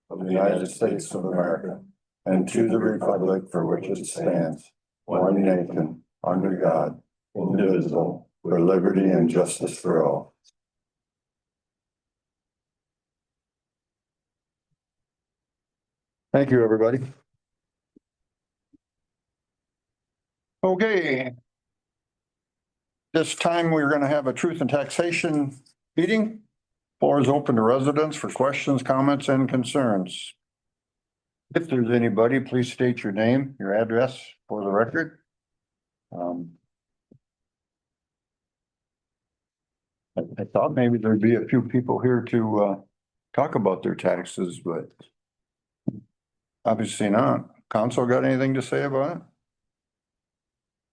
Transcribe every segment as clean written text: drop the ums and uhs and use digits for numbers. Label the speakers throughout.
Speaker 1: of the United States of America, and to the republic for which it stands, one nation, under God, indivisible, with liberty and justice for all. Thank you, everybody. Okay. This time we're going to have a truth and taxation meeting. Floor is open to residents for questions, comments, and concerns. If there's anybody, please state your name, your address for the record. I thought maybe there'd be a few people here to talk about their taxes, but obviously not. Council got anything to say about it?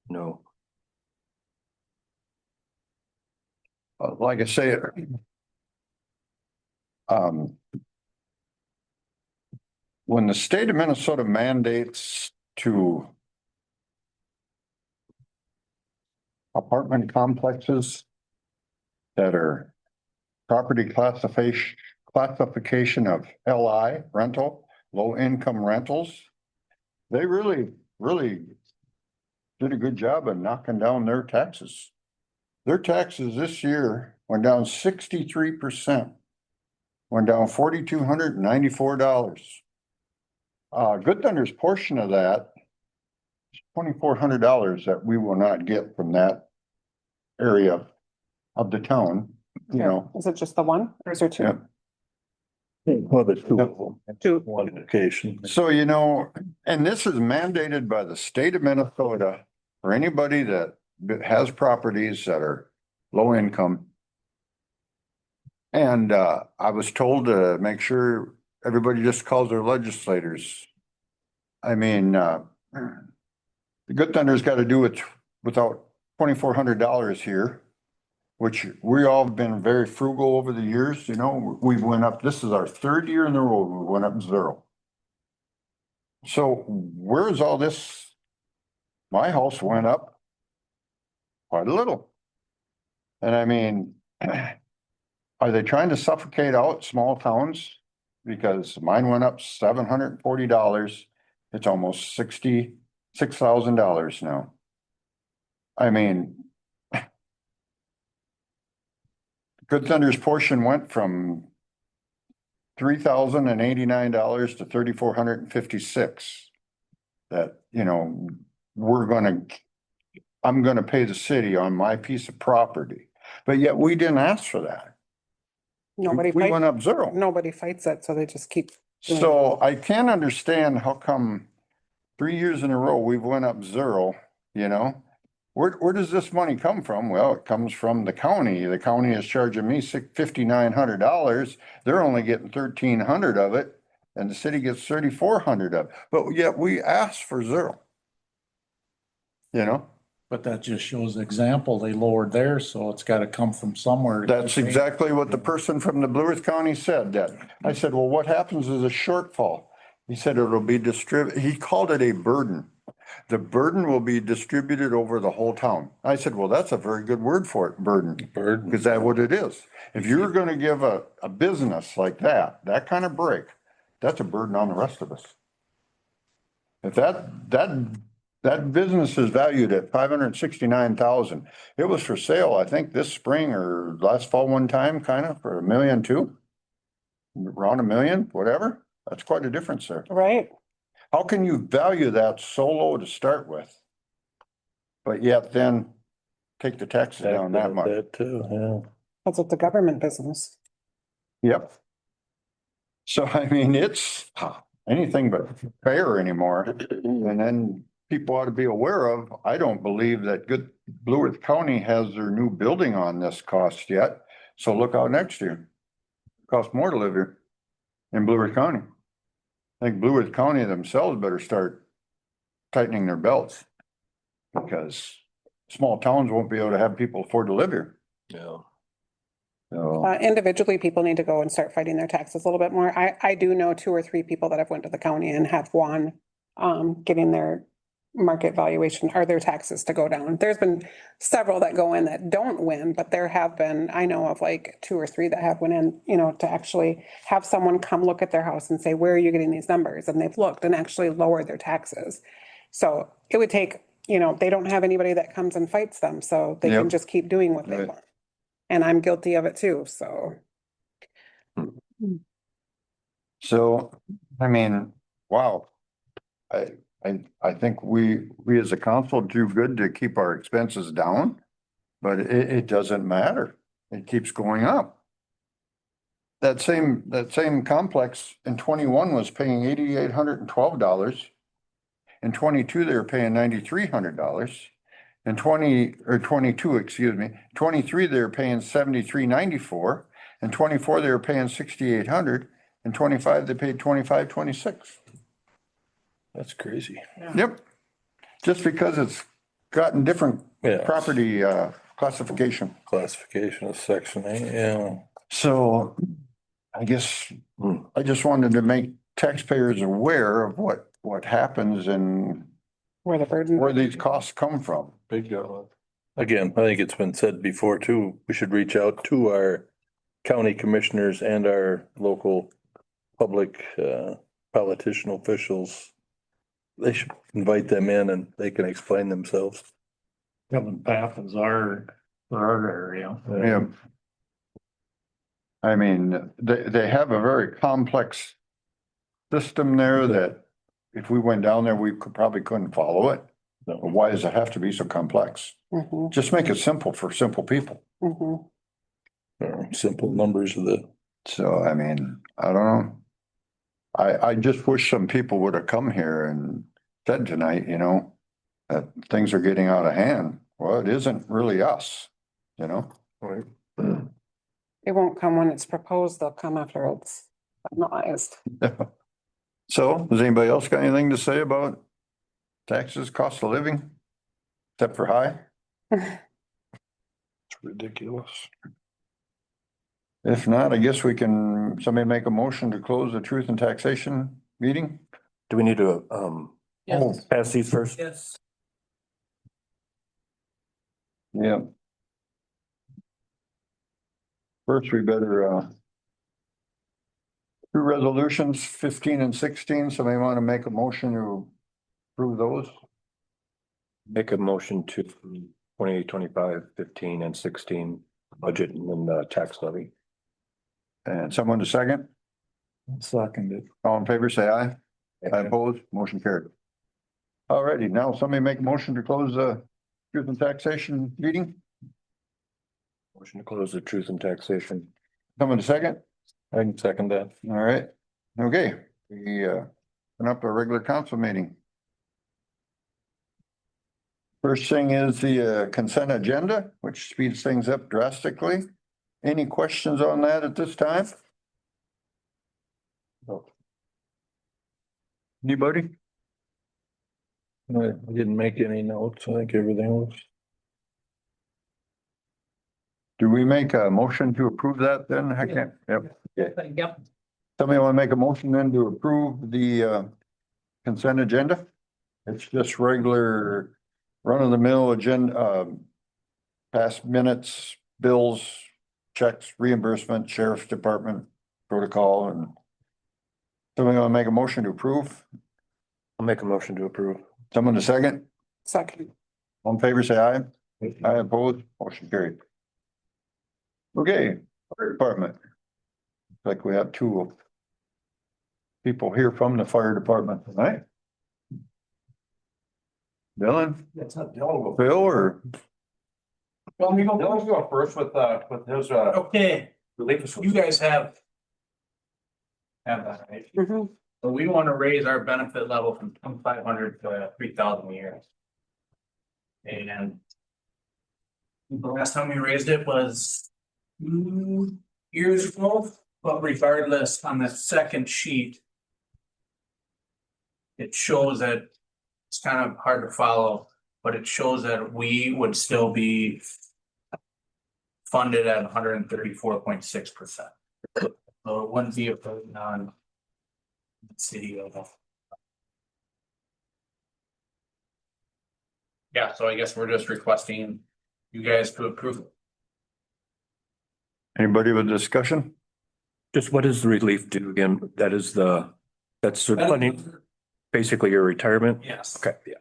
Speaker 1: No. Like I say, when the state of Minnesota mandates to apartment complexes that are property classification of LI, rental, low income rentals, they really did a good job of knocking down their taxes. Their taxes this year went down 63%, went down $4,294. Good Thunder's portion of that is $2,400 that we will not get from that area of the town, you know.
Speaker 2: Is it just the one or is there two?
Speaker 1: Yeah.
Speaker 3: Well, there's two.
Speaker 2: Two.
Speaker 3: One location.
Speaker 1: So, you know, and this is mandated by the state of Minnesota for anybody that has properties that are low income. And I was told to make sure everybody just calls their legislators. I mean, the Good Thunder's got to do it without $2,400 here, which we all have been very frugal over the years. You know, we went up, this is our third year in the row, we went up zero. So where's all this? My house went up quite a little. And I mean, are they trying to suffocate out small towns? Because mine went up $740. It's almost $66,000 now. I mean, Good Thunder's portion went from $3,089 to $3,456. That, you know, I'm gonna pay the city on my piece of property, but yet we didn't ask for that.
Speaker 2: Nobody
Speaker 1: We went
Speaker 2: fights,
Speaker 1: up zero.
Speaker 2: nobody fights it, so they just keep. doing
Speaker 1: So I can't understand how come 3 years in a row we've went up zero, you know? Where does this money come from? Well, it comes from the county. The county is charging me $5,900. They're only getting $1,300 of it, and the city gets $3,400 of it. But yet we asked for zero. You know,
Speaker 3: But that just shows the example. They lowered theirs, so it's gotta come from somewhere.
Speaker 1: that's exactly what the person from the Blue Earth County said. That I said, well, what happens is a shortfall. He said it'll be distributed. He called it a burden. The burden will be distributed over the whole town. I said, well, that's a very good word for it, burden.
Speaker 3: Burden.
Speaker 1: Because that's what it is. If you're gonna give a business like that kind of break, that's a burden on the rest of us. If that business is valued at $569,000. It was for sale, I think this spring or last fall one time, kind of for $1.2 million, around $1 million, whatever. That's quite a difference there.
Speaker 2: Right.
Speaker 1: How can you value that so low to start with? But yet then take the taxes down that much.
Speaker 3: That too, yeah.
Speaker 2: That's what the government business.
Speaker 1: Yep. So I mean, it's anything but fair anymore. And then people ought to be aware of, I don't believe that Blue Earth County has their new building on this cost yet. So look out next year. Costs more to live here in Blue Earth County. I think Blue Earth County themselves better start tightening their belts, because small towns won't be able to have people afford to live here.
Speaker 3: Yeah.
Speaker 1: So,
Speaker 2: Individually, people need to go and start fighting their taxes a little bit more. I do know 2 or 3 people that have went to the county and have won, getting their market valuation or their taxes to go down. There's been several that go in that don't win, but there have been, I know of like 2 or 3 that have went in, to actually have someone come look at their house and say, where are you getting these numbers? And they've looked and actually lowered their taxes. So it would take, they don't have anybody that comes and fights them, so they can
Speaker 1: Yep.
Speaker 2: just keep doing what they
Speaker 1: Right.
Speaker 2: want. And I'm guilty of it too, so.
Speaker 1: So, I mean, wow. I think we as a council do good to keep our expenses down, but it doesn't matter. It keeps going up. That same complex in 21 was paying $8,812. In 22, they were paying $9,300. In 22, excuse me, 23, they were paying $7,394. In 24, they were paying $6,800. In 25, they paid $2,526.
Speaker 4: That's crazy.
Speaker 1: Yep. Just because it's gotten different
Speaker 4: Yeah.
Speaker 1: property classification.
Speaker 4: Classification of section A, yeah.
Speaker 1: So I guess I just wanted to make taxpayers aware of what happens and
Speaker 2: Where the burden.
Speaker 1: where these costs come from.
Speaker 4: Big dollar. Again, I think it's been said before too, we should reach out to our county commissioners and our local public politician officials. They should invite them in and they can explain themselves.
Speaker 3: Kevin Path is our area.
Speaker 1: Yeah. I mean, they have a very complex system there that if we went down there, we probably couldn't follow it.
Speaker 4: No.
Speaker 1: Why does it have to be so complex?
Speaker 2: Mhm,
Speaker 1: Just make it simple for simple people.
Speaker 2: mhm.
Speaker 4: Simple numbers of the,
Speaker 1: So, I mean, I don't know. I just wish some people would have come here and said tonight, that things are getting out of hand. Well, it isn't really us,
Speaker 4: right?
Speaker 2: It won't come when it's proposed, they'll come after it's finalized.
Speaker 1: So, does anybody else got anything to say about taxes, cost of living? Except for high?
Speaker 4: It's ridiculous.
Speaker 1: If not, I guess we can, somebody make a motion to close the truth and taxation meeting?
Speaker 4: Do we need to,
Speaker 1: Oh,
Speaker 4: pass these first?
Speaker 5: Yes.
Speaker 1: yeah. First, we better, two resolutions, 15 and 16. Somebody want to make a motion to approve those?
Speaker 6: Make a motion to 28, 25, 15 and 16 budget and then the tax levy.
Speaker 1: And someone to second?
Speaker 3: Seconded.
Speaker 1: All in favor, say aye. I oppose, motion carried. Alrighty, now somebody make a motion to close the truth and taxation meeting?
Speaker 6: Motion to close the truth and taxation.
Speaker 1: Someone to second?
Speaker 4: I can second that.
Speaker 1: All right, okay, we open up a regular council meeting. First thing is the consent agenda, which speeds things up drastically. Any questions on that at this time? Anybody?
Speaker 4: I didn't make any notes. I think everything was.
Speaker 1: Do we make a motion to approve that then? I can't, yep.
Speaker 5: Yep.
Speaker 1: Somebody want to make a motion then to approve the consent agenda? It's just regular run-of-the-mill agenda, past minutes, bills, checks, reimbursement, sheriff's department protocol, and somebody want to make a motion to approve?
Speaker 6: I'll make a motion to approve.
Speaker 1: Someone to second?
Speaker 2: Second.
Speaker 1: All in favor, say aye. I oppose, motion carried. Okay, fire department. Like we have two people here from the fire department tonight. Dylan,
Speaker 7: It's not Dylan.
Speaker 1: Phil, or?
Speaker 7: Well, Dylan's go first with his,
Speaker 5: Okay,
Speaker 7: relief.
Speaker 5: you guys have that, right?
Speaker 2: Mhm.
Speaker 5: So we want to raise our benefit level from 2,500 to 3,000 a year. And the last time we raised it was 2 years ago, but regardless, on the second sheet, it shows that it's kind of hard to follow, but it shows that we would still be funded at 134.6%. So it wouldn't be a burden on the city of. Yeah, so I guess we're just requesting you guys to approve.
Speaker 1: Anybody with discussion?
Speaker 6: Just what does the relief do again? That's the funding, basically your retirement?
Speaker 5: Yes.
Speaker 6: Okay, yeah.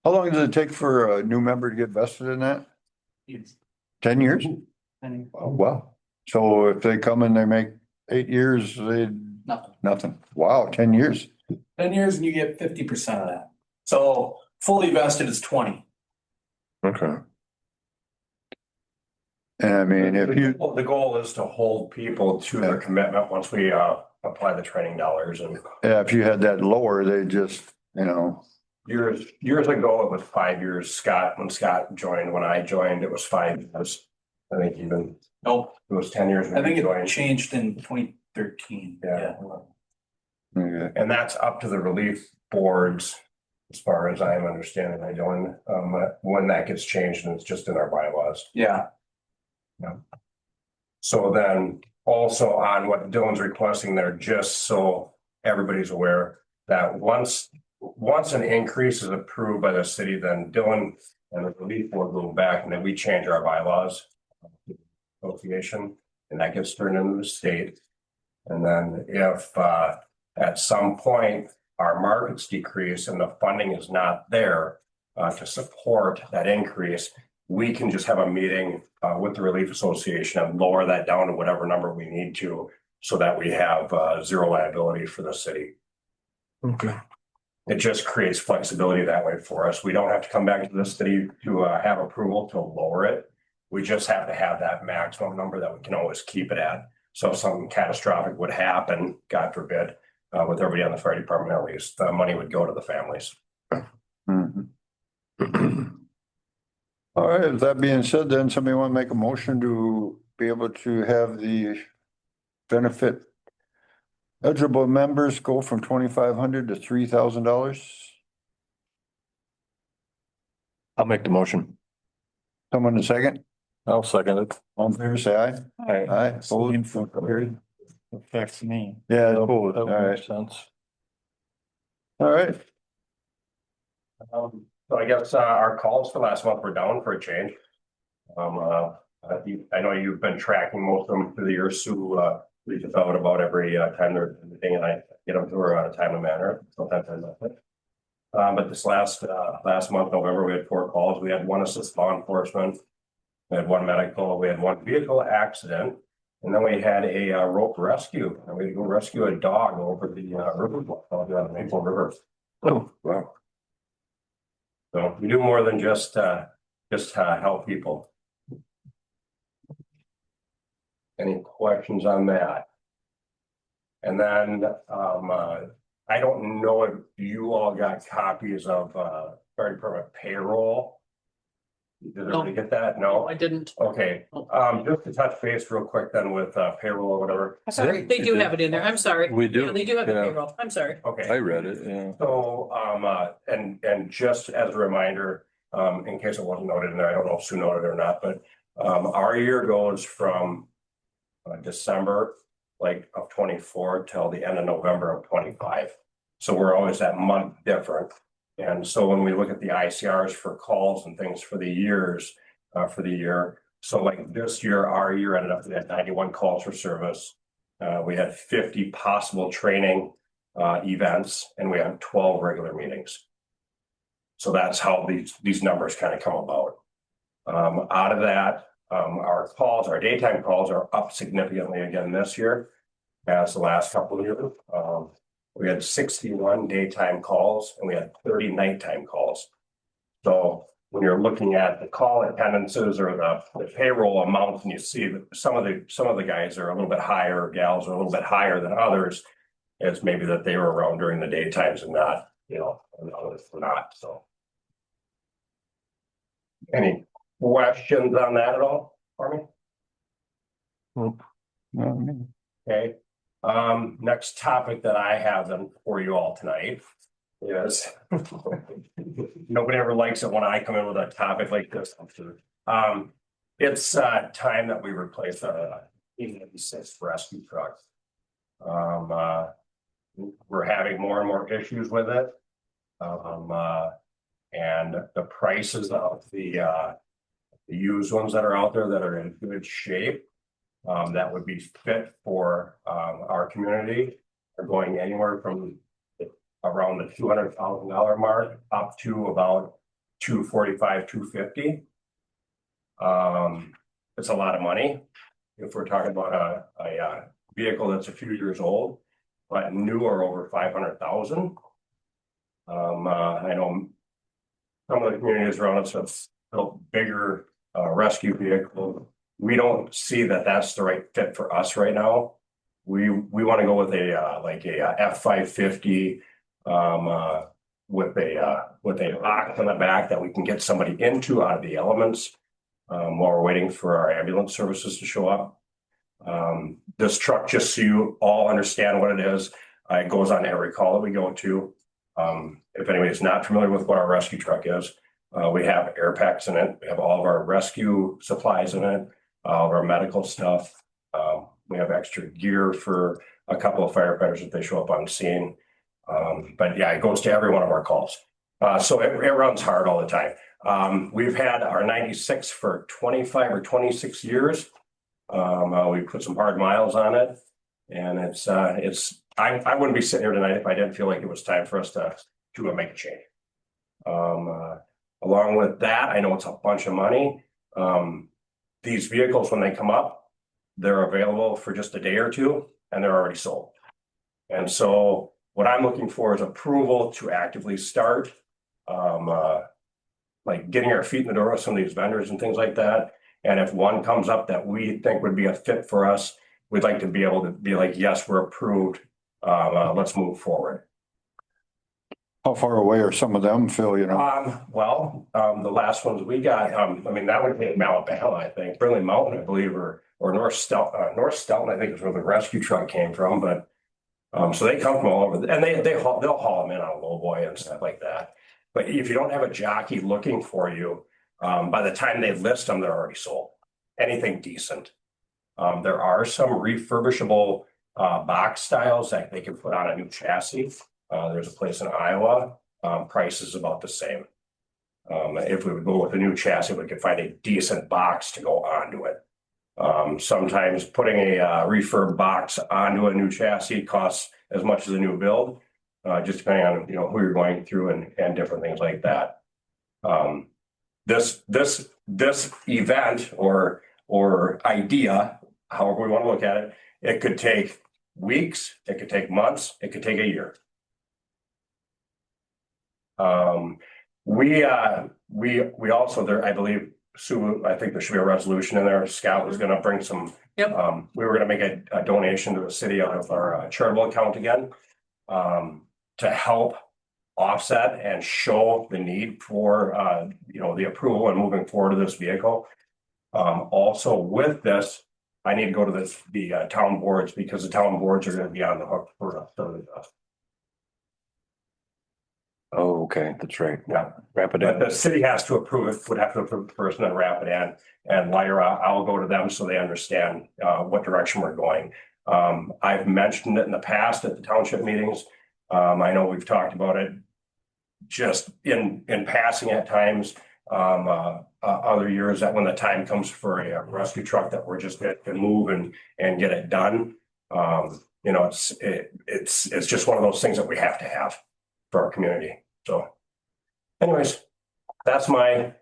Speaker 1: How long does it take for a new member to get vested in that?
Speaker 5: It's-
Speaker 1: 10 years?
Speaker 5: and
Speaker 1: Oh, wow. So if they come and they make 8 years, they,
Speaker 5: Nothing.
Speaker 1: nothing. Wow, 10 years.
Speaker 5: 10 years and you get 50% of that. So fully vested is 20.
Speaker 6: Okay.
Speaker 1: And I mean, if you,
Speaker 8: The goal is to hold people to their commitment once we apply the training dollars and
Speaker 1: yeah, if you had that lower, they just, you know,
Speaker 8: years ago, it was 5 years. When Scott joined, when I joined, it was 5 years. I think even,
Speaker 5: Nope,
Speaker 8: it was 10 years. when
Speaker 5: I think
Speaker 8: we
Speaker 5: it
Speaker 8: joined.
Speaker 5: changed in 2013.
Speaker 8: Yeah.
Speaker 1: okay.
Speaker 8: And that's up to the relief boards, as far as I'm understanding. I joined, when that gets changed, and it's just in our bylaws.
Speaker 5: Yeah.
Speaker 8: So then also on what Dylan's requesting there, just so everybody's aware that once an increase is approved by the city, then Dylan and the relief board go back and then we change our bylaws. Association, and that gets turned into the state. And then if at some point our markets decrease and the funding is not there to support that increase, we can just have a meeting with the Relief Association and lower that down to whatever number we need to, so that we have zero liability for the city.
Speaker 6: Okay.
Speaker 8: It just creates flexibility that way for us. We don't have to come back to the city to have approval to lower it. We just have to have that maximum number that we can always keep it at. So if something catastrophic would happen, God forbid, with everybody on the fire department, at least, the money would go to the families.
Speaker 1: Mhm. All right, with that being said, then somebody want to make a motion to be able to have the benefit eligible members go from 2,500 to $3,000?
Speaker 6: I'll make the motion.
Speaker 1: Someone a second?
Speaker 4: I'll second it.
Speaker 1: All in favor, say aye. Aye. Opposed? Motion carried.
Speaker 3: Affects me.
Speaker 1: Yeah,
Speaker 4: That
Speaker 1: opposed. All
Speaker 4: would
Speaker 1: right,
Speaker 4: make sense.
Speaker 1: all right.
Speaker 8: So I guess our calls for last month were down for a change. I know you've been tracking most of them through the years, Sue, we just out about every time they're thing, and I get them to her on a timely manner. Sometimes I miss it. But this last month, November, we had 4 calls. We had 1 assist law enforcement. We had 1 medical, we had 1 vehicle accident, and then we had a rope rescue. And we had to go rescue a dog over the river, down the Maple River.
Speaker 6: Oh, wow.
Speaker 8: So we do more than just help people. Any questions on that? And then I don't know if you all got copies of fire department payroll. Did everybody get that? No?
Speaker 9: I didn't.
Speaker 8: Okay, just to touch base real quick then with payroll or whatever.
Speaker 2: Sorry.
Speaker 9: They do have it in there. I'm sorry.
Speaker 4: We do.
Speaker 9: Yeah, they do have the
Speaker 4: Yeah.
Speaker 9: payroll. I'm sorry.
Speaker 8: Okay.
Speaker 4: I read it, yeah.
Speaker 8: So, and just as a reminder, in case it wasn't noted in there, I don't know if Sue noted it or not, but our year goes from December of 24 till the end of November of 25. So we're always that month different. And so when we look at the ICRs for calls and things for the years, for the year, so like this year, our year ended up at 91 calls for service. We had 50 possible training events, and we had 12 regular meetings. So that's how these numbers kind of come about. Out of that, our daytime calls are up significantly again this year as the last couple of years. We had 61 daytime calls and we had 30 nighttime calls. So when you're looking at the call attendances or the payroll amounts, and you see that some of the guys are a little bit higher, gals are a little bit higher than others, it's maybe that they were around during the daytimes and not, and others were not. So any questions on that at all for me? Okay, next topic that I have then for you all tonight is nobody ever likes it when I come in with a topic like this. It's time that we replace our E96 rescue truck. We're having more and more issues with it. And the prices of the used ones that are out there that are in good shape, that would be fit for, our community are going anywhere from around the $200,000 mark up to about 245, 250. It's a lot of money if we're talking about a vehicle that's a few years old, but new or over 500,000. I know some of the communities around us have built bigger rescue vehicles. We don't see that that's the right fit for us right now. We want to go with a like a F-550 with a box on the back that we can get somebody into out of the elements while we're waiting for our ambulance services to show up. This truck, just so you all understand what it is, it goes on every call that we go to. If anybody's not familiar with what our rescue truck is, we have air packs in it. We have all of our rescue supplies in it, all of our medical stuff. We have extra gear for a couple of firefighters if they show up on scene. But yeah, it goes to every one of our calls. So it runs hard all the time. We've had our 96 for 25 or 26 years. We put some hard miles on it, and I wouldn't be sitting here tonight if I didn't feel like it was time for us to make a change. Along with that, I know it's a bunch of money. These vehicles, when they come up, they're available for just a day or two, and they're already sold. And so what I'm looking for is approval to actively start, like getting our feet in the door with some of these vendors and things like that. And if one comes up that we think would be a fit for us, we'd like to be able to be like, yes, we're approved. Let's move forward.
Speaker 1: How far away are some of them, Phil, you know?
Speaker 8: The last ones we got, I mean, that would be in Alabama, I think, Burley Mountain, I believe, or North Stelton, I think is where the rescue truck came from, but so they come from all over, and they'll haul them in on a lowboy and stuff like that. But if you don't have a jockey looking for you, by the time they list them, they're already sold. Anything decent. There are some refurbishable box styles that they can put on a new chassis. There's a place in Iowa, price is about the same. If we would go with a new chassis, we could find a decent box to go onto it. Sometimes putting a refurb box onto a new chassis costs as much as a new build, just depending on who you're going through and different things like that. This event or idea, however we want to look at it, it could take weeks, it could take months, it could take a year. We also there, I believe, Sue, I think there should be a resolution in there. Scout was going to bring some.
Speaker 2: Yep.
Speaker 8: We were going to make a donation to the city out of our charitable account again, to help offset and show the need for the approval and moving forward to this vehicle. Also with this, I need to go to the town boards, because the town boards are going to be on the hook for
Speaker 6: Oh, okay, that's right.
Speaker 8: Yeah.
Speaker 6: Wrap it
Speaker 8: But
Speaker 6: in.
Speaker 8: the city has to approve it, would have to approve it first and then wrap it in. And Lyra, I'll go to them so they understand what direction we're going. I've mentioned it in the past at the township meetings. I know we've talked about it just in passing at times. Other years that when the time comes for a rescue truck that we're just going to move and get it done. It's just one of those things that we have to have for our community. So anyways, that's my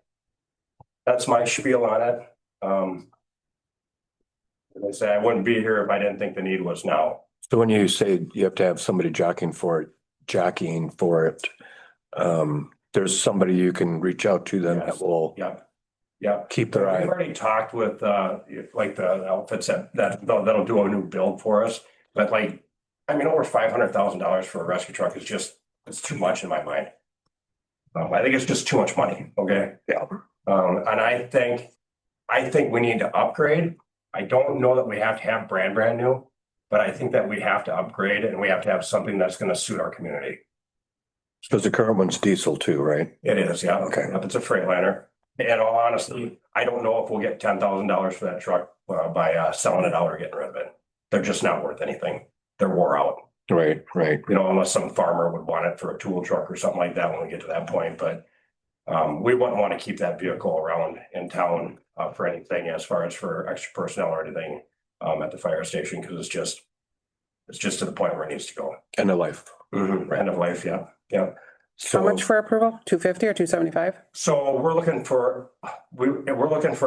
Speaker 8: spiel on it. As I say, I wouldn't be here if I didn't think the need was now.
Speaker 6: So when you say you have to have somebody jockeying for it, there's somebody you can reach out to them that will keep their eye.
Speaker 8: We've already talked with like the outfits that'll do a new build for us. But over $500,000 for a rescue truck is it's too much in my mind. I think it's just too much money. Okay.
Speaker 6: Yeah.
Speaker 8: And I think we need to upgrade. I don't know that we have to have brand new, but I think that we have to upgrade and we have to have something that's going to suit our community.
Speaker 6: Because the current one's diesel too, right?
Speaker 8: It is, yeah.
Speaker 6: Okay.
Speaker 8: It's a Freightliner. And honestly, I don't know if we'll get $10,000 for that truck by selling it out or getting rid of it. They're just not worth anything. They're wore out.
Speaker 6: Right.
Speaker 8: Unless some farmer would want it for a tool truck or something like that when we get to that point. But We wouldn't want to keep that vehicle around in town for anything as far as for extra personnel or anything at the fire station, because it's just to the point where it needs to go.
Speaker 6: End of life.
Speaker 8: End of life, yeah, yeah.
Speaker 2: How much for approval? 250 or 275?
Speaker 8: So we're looking for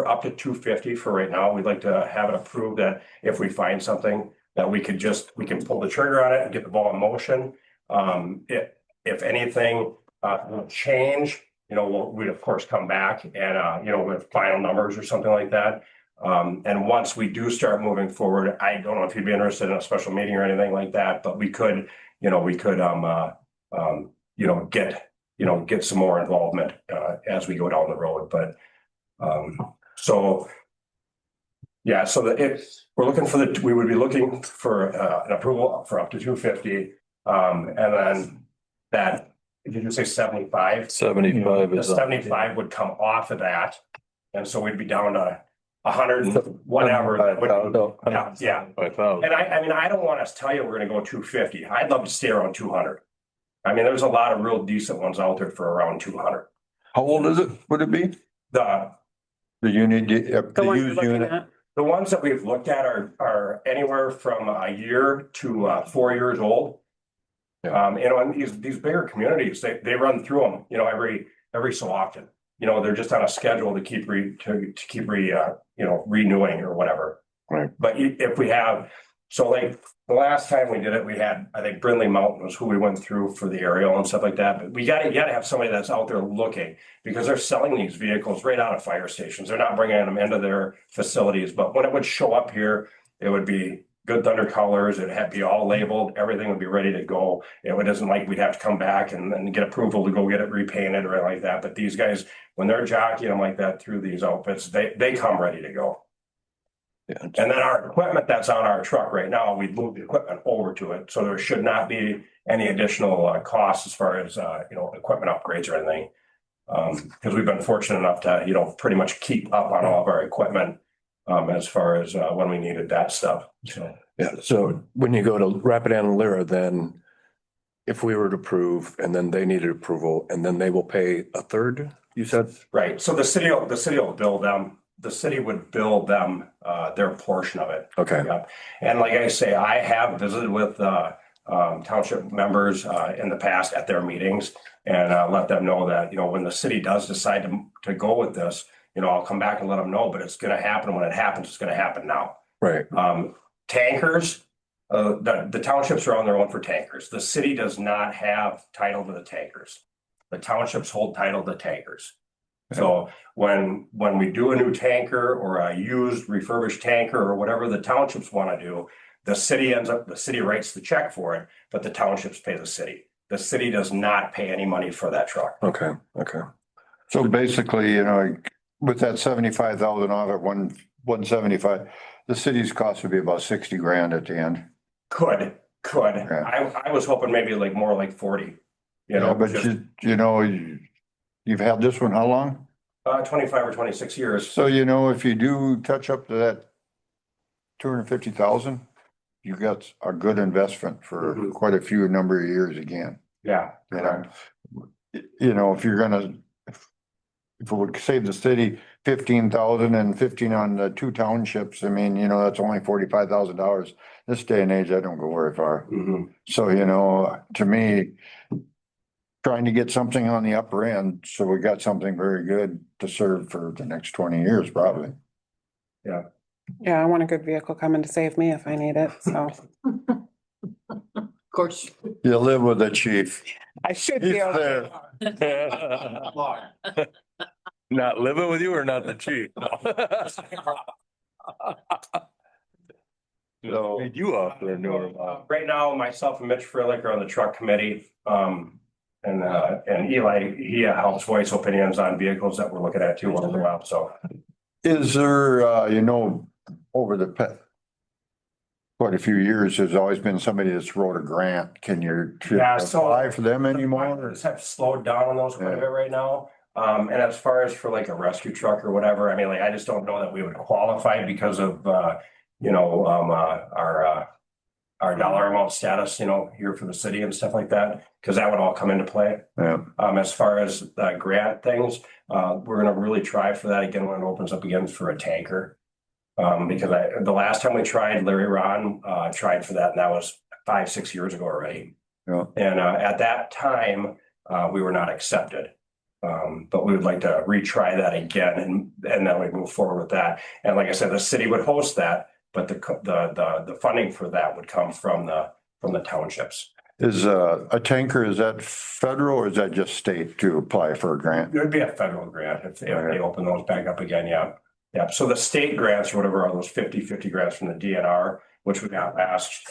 Speaker 8: up to 250 for right now. We'd like to have it approved that if we find something that we can pull the trigger on it and get the ball in motion. If anything will change, we'd of course come back and with final numbers or something like that. And once we do start moving forward, I don't know if you'd be interested in a special meeting or anything like that, but we could get some more involvement as we go down the road. But so we're looking for we would be looking for an approval for up to 250. And then that, did you say 75?
Speaker 4: 75
Speaker 8: The
Speaker 4: is.
Speaker 8: 75 would come off of that. And so we'd be down to 100 and whatever. Yeah.
Speaker 4: 5,000.
Speaker 8: And I mean, I don't want to tell you we're going to go 250. I'd love to stay around 200. I mean, there's a lot of real decent ones out there for around 200.
Speaker 1: How old is it? Would it be?
Speaker 8: The
Speaker 1: unit,
Speaker 2: The
Speaker 1: the
Speaker 2: one you're
Speaker 1: used
Speaker 2: looking
Speaker 1: unit?
Speaker 2: at?
Speaker 8: The ones that we've looked at are anywhere from a year to 4 years old. And these bigger communities, they run through them, every so often. They're just on a schedule to keep renewing or whatever.
Speaker 6: Right.
Speaker 8: But if we have, so like the last time we did it, we had, I think Brindley Mountain was who we went through for the aerial and stuff like that. But you gotta have somebody that's out there looking, because they're selling these vehicles right out of fire stations. They're not bringing them into their facilities. But when it would show up here, it would be Good Thunder colors. It'd be all labeled. Everything would be ready to go. It isn't like we'd have to come back and get approval to go get it repainted or anything like that. But these guys, when they're jockeying them like that through these outfits, they come ready to go.
Speaker 6: Yeah.
Speaker 8: And then our equipment that's on our truck right now, we moved the equipment over to it. So there should not be any additional costs as far as, equipment upgrades or anything. Because we've been fortunate enough to, pretty much keep up on all of our equipment as far as when we needed that stuff. So,
Speaker 6: Yeah, so when you go to Rapidan and Lyra, then if we were to approve and then they needed approval and then they will pay a third, you said?
Speaker 8: right. So the city will bill them. The city would bill them their portion of it.
Speaker 6: Okay.
Speaker 8: Yeah. And like I say, I have visited with township members in the past at their meetings and let them know that, when the city does decide to go with this, I'll come back and let them know, but it's going to happen when it happens. It's going to happen now.
Speaker 6: Right.
Speaker 8: Tankers, the townships are on their own for tankers. The city does not have title to the tankers. The townships hold title to tankers. So when we do a new tanker or a used refurbished tanker or whatever the townships want to do, the city writes the check for it, but the townships pay the city. The city does not pay any money for that truck.
Speaker 6: Okay.
Speaker 1: So basically, with that 75,000 off at 175, the city's cost would be about 60 grand at the end.
Speaker 8: Could.
Speaker 1: Yeah.
Speaker 8: I was hoping maybe more like 40,
Speaker 1: But you've had this one how long?
Speaker 8: 25 or 26 years.
Speaker 1: So, if you do touch up to that 250,000, you got a good investment for quite a few number of years again.
Speaker 8: Yeah.
Speaker 1: If you're gonna, if it would save the city 15,000 and 15 on the two townships, I mean, that's only $45,000. This day and age, I don't go very far. So, to me, trying to get something on the upper end, so we got something very good to serve for the next 20 years, probably.
Speaker 8: Yeah.
Speaker 2: Yeah, I want a good vehicle coming to save me if I need it, so.
Speaker 9: Of course.
Speaker 1: You live with the chief.
Speaker 2: I should
Speaker 1: He's
Speaker 2: be okay.
Speaker 1: there.
Speaker 4: Not living with you or not the chief?
Speaker 1: So,
Speaker 4: Made you off there,
Speaker 8: Right now, myself and Mitch Freilich are on the truck committee. And Eli, he helps voice opinions on vehicles that we're looking at too once in a while. So
Speaker 1: is there, over the quite a few years, there's always been somebody that's wrote a grant. Can you apply for them anymore?
Speaker 8: Just have slowed down on those quite a bit right now. And as far as for like a rescue truck or whatever, I mean, I just our our dollar amount status, here for the city and stuff like that, because that would all come into play.
Speaker 1: Yeah.
Speaker 8: As far as grant things, we're gonna really try for that again when it opens up again for a tanker. Because the last time we tried, Larry Ron tried for that, and that was 5-6 years ago already.
Speaker 1: Yeah.
Speaker 8: And at that time, we were not accepted. But we would like to retry that again, and then we move forward with that. And like I said, the city would host that, but the funding for that would come from the townships.
Speaker 1: Is a tanker, is that federal or is that just state to apply for a grant?
Speaker 8: It would be a federal grant if they open those back up again, yeah. Yeah, so the state grants or whatever are those 50/50 grants from the DNR, which we got last,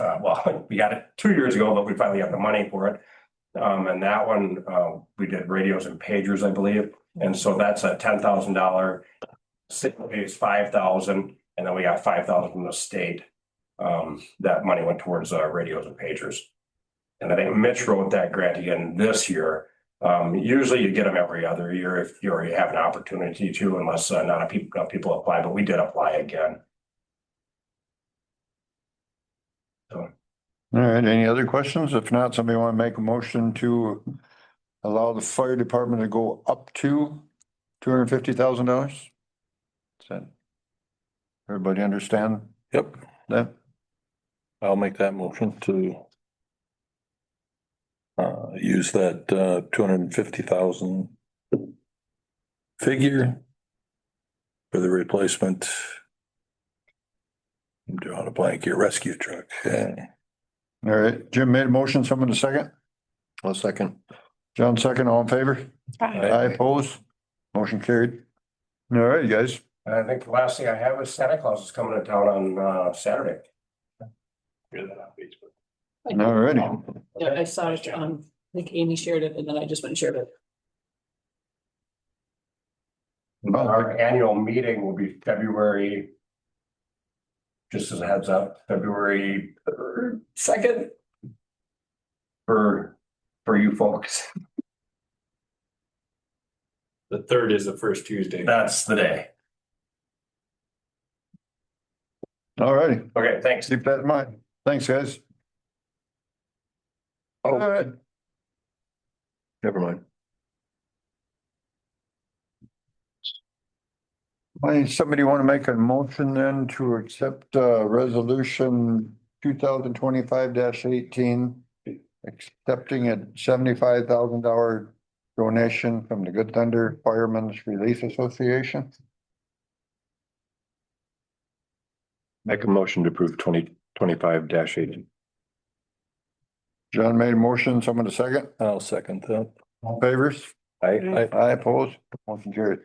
Speaker 8: we got it 2 years ago, but we finally got the money for it. And that one, we did radios and pagers, I believe. And so that's a $10,000, city pays 5,000, and then we got 5,000 from the state. That money went towards radios and pagers. And I think Mitch wrote that grant again this year. Usually you get them every other year if you already have an opportunity to, unless not enough people apply, but we did apply again. So.
Speaker 1: All right, any other questions? If not, somebody want to make a motion to allow the fire department to go up to $250,000? Is that? Everybody understand
Speaker 4: Yep,
Speaker 1: that?
Speaker 4: I'll make that motion to use that 250,000 figure for the replacement. I'm drawing a blank here, rescue truck. Yeah.
Speaker 1: All right, Jim made a motion, someone to second?
Speaker 6: I'll second.
Speaker 1: John second, all in favor?
Speaker 2: Aye.
Speaker 1: Aye, opposed? Motion carried. All right, you guys.
Speaker 8: And I think the last thing I have is Santa Claus is coming to town on Saturday. Hear that on Facebook.
Speaker 1: All righty.
Speaker 9: Yeah, I saw it, I think Amy shared it and then I just went and shared it.
Speaker 8: Our annual meeting will be February. Just as a heads up, February 3rd, 2nd. For you folks.
Speaker 7: The 3rd is the first Tuesday.
Speaker 8: That's the day.
Speaker 1: All righty,
Speaker 8: Okay, thanks.
Speaker 1: keep that in mind. Thanks, guys. All right.
Speaker 6: Never mind.
Speaker 1: Somebody want to make a motion then to accept resolution 2025-18, accepting a $75,000 donation from the Good Thunder Firemen's Relief Association?
Speaker 6: Make a motion to approve 2025-18.
Speaker 1: John made a motion, someone to second?
Speaker 4: I'll second that.
Speaker 1: All favors?
Speaker 6: Aye.
Speaker 1: Aye, opposed? Motion carried.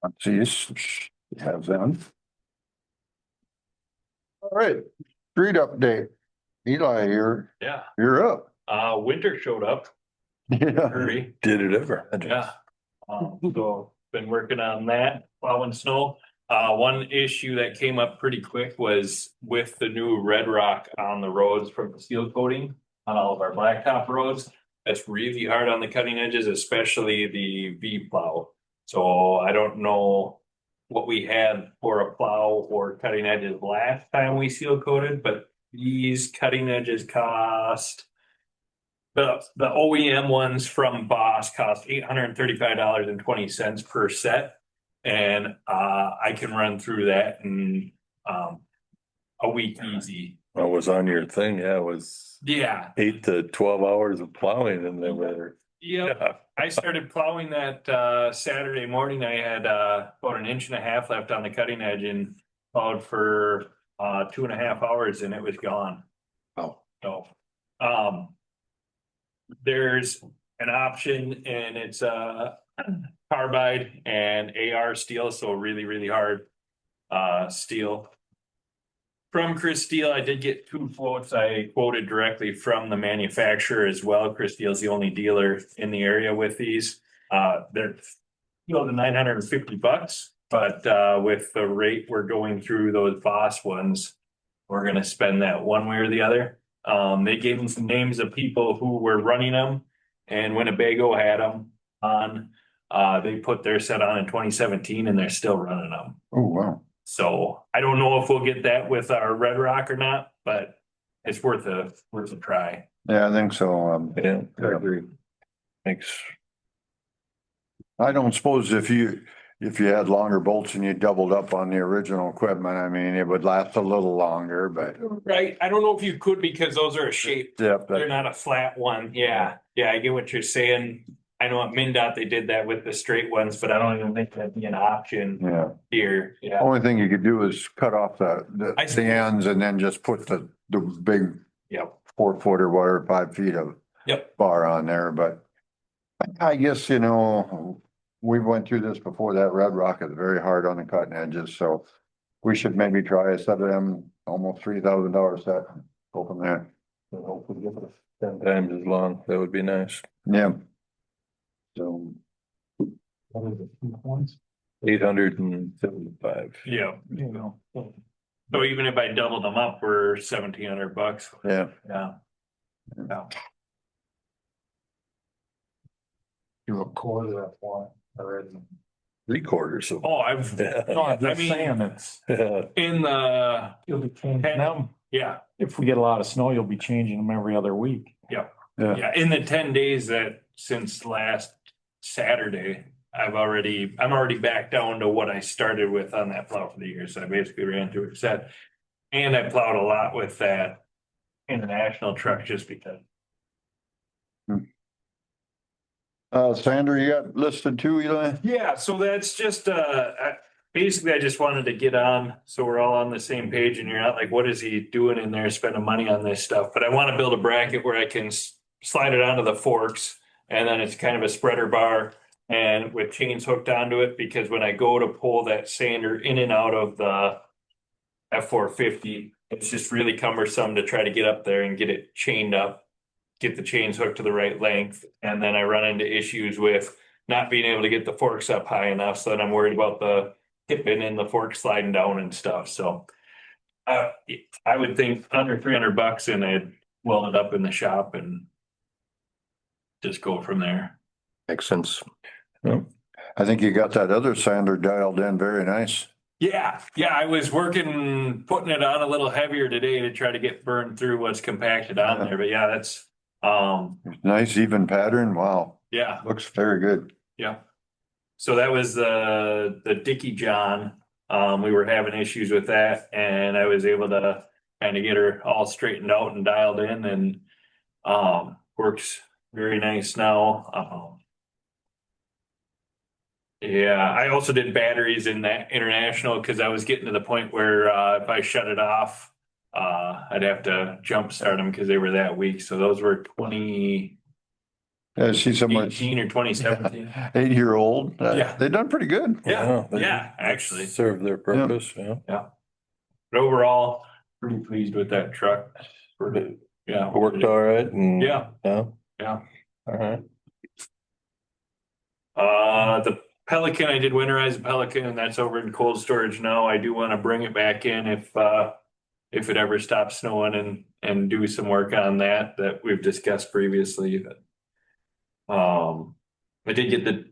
Speaker 1: Let's see, you have them. All right, street update. Eli,
Speaker 7: Yeah,
Speaker 1: you're up.
Speaker 7: winter showed up
Speaker 1: Yeah.
Speaker 7: early.
Speaker 4: Did it ever?
Speaker 7: Yeah. So been working on that, plowing snow. One issue that came up pretty quick was with the new red rock on the roads from the seal coating on all of our blacktop roads. That's really hard on the cutting edges, especially the V plow. So I don't know what we had for a plow or cutting edges last time we seal coated, but these cutting edges cost. The OEM ones from Boss cost $835.20 per set. And I can run through that in a week easy.
Speaker 4: I was on your thing, yeah, it was
Speaker 7: Yeah.
Speaker 4: 8 to 12 hours of plowing in the weather.
Speaker 7: Yeah. I started plowing that Saturday morning. I had about 1.5 inches left on the cutting edge and plowed for 2.5 hours and it was gone.
Speaker 6: Oh.
Speaker 7: So there's an option and it's carbide and AR steel, so really hard steel. From Chris Steele, I did get 2 quotes. I quoted directly from the manufacturer as well. Chris Steele's the only dealer in the area with these. They're go to $950, but with the rate we're going through those boss ones, we're gonna spend that one way or the other. They gave me some names of people who were running them, and Winnebago had them on. They put their set on in 2017 and they're still running them.
Speaker 1: Oh, wow.
Speaker 7: So I don't know if we'll get that with our Red Rock or not, but it's worth a try.
Speaker 1: Yeah, I think so.
Speaker 4: Yeah, I agree. Makes,
Speaker 1: I don't suppose if you had longer bolts and you doubled up on the original equipment, I mean, it would last a little longer, but
Speaker 7: Right, I don't know if you could because those are a shape.
Speaker 1: yeah,
Speaker 7: They're not a flat one. Yeah, I get what you're saying. I know at MnDOT they did that with the straight ones, but I don't even think that'd be an option
Speaker 1: yeah.
Speaker 7: here. Yeah.
Speaker 1: Only thing you could do is cut off the
Speaker 7: I see.
Speaker 1: ends and then just put the big
Speaker 7: Yep.
Speaker 1: 4 foot or whatever, 5 feet of
Speaker 7: Yep.
Speaker 1: bar on there, but I guess, you know, we went through this before. That Red Rock is very hard on the cutting edges, so we should maybe try a set of them, almost $3,000 set, go from there.
Speaker 4: and hopefully get it 10 times as long. That would be nice.
Speaker 1: Yeah. So,
Speaker 4: 875.
Speaker 7: Yeah. So even if I doubled them up, we're $1,700.
Speaker 1: yeah,
Speaker 7: Yeah.
Speaker 3: Do a quarter of one already.
Speaker 4: 3/4 of.
Speaker 7: Oh, I've,
Speaker 4: Yeah.
Speaker 3: No, I'm
Speaker 7: I
Speaker 3: just
Speaker 7: mean-
Speaker 3: saying it's,
Speaker 7: in the,
Speaker 3: you'll be changing them.
Speaker 7: yeah,
Speaker 3: If we get a lot of snow, you'll be changing them every other week.
Speaker 1: yeah.
Speaker 7: yeah, in the 10 days that since last Saturday, I'm already back down to what I started with on that plow for the year. So I basically ran through it set. And I plowed a lot with that international truck just because.
Speaker 1: Sander, you got listed too, Eli?
Speaker 7: Yeah, so that's just, basically I just wanted to get on, so we're all on the same page and you're not like, what is he doing in there spending money on this stuff? But I want to build a bracket where I can slide it onto the forks and then it's kind of a spreader bar and with chains hooked onto it, because when I go to pull that sander in and out of the F450, it's just really cumbersome to try to get up there and get it chained up, get the chains hooked to the right length. And then I run into issues with not being able to get the forks up high enough. So then I'm worried about the tipping and the fork sliding down and stuff. So I would think under $300 and I'd weld it up in the shop and just go from there.
Speaker 6: Makes sense.
Speaker 1: I think you got that other sander dialed in very nice.
Speaker 7: Yeah, I was putting it on a little heavier today to try to get burned through what's compacted on there. But yeah, that's,
Speaker 1: Nice even pattern. Wow,
Speaker 7: yeah.
Speaker 1: looks very good.
Speaker 7: Yeah. So that was the Dickie John. We were having issues with that and I was able to kind of get her all straightened out and dialed in and works very nice now. Yeah, I also did batteries in that international because I was getting to the point where if I shut it off, I'd have to jump start them because they were that weak. So those were 2018
Speaker 1: I see so much
Speaker 7: or 2017.
Speaker 1: 8-year-old.
Speaker 7: Yeah.
Speaker 1: They've done pretty good.
Speaker 7: Yeah,
Speaker 4: they
Speaker 7: actually.
Speaker 4: serve their purpose, yeah.
Speaker 7: But overall, pretty pleased with that truck. Yeah.
Speaker 4: It worked all right and.
Speaker 7: Yeah.
Speaker 4: Yeah.
Speaker 7: Yeah.
Speaker 4: All right.
Speaker 7: The Pelican, I did winterize the Pelican and that's over in cold storage now. I do want to bring it back in if it ever stops snowing and do some work on that we've discussed previously. I did get the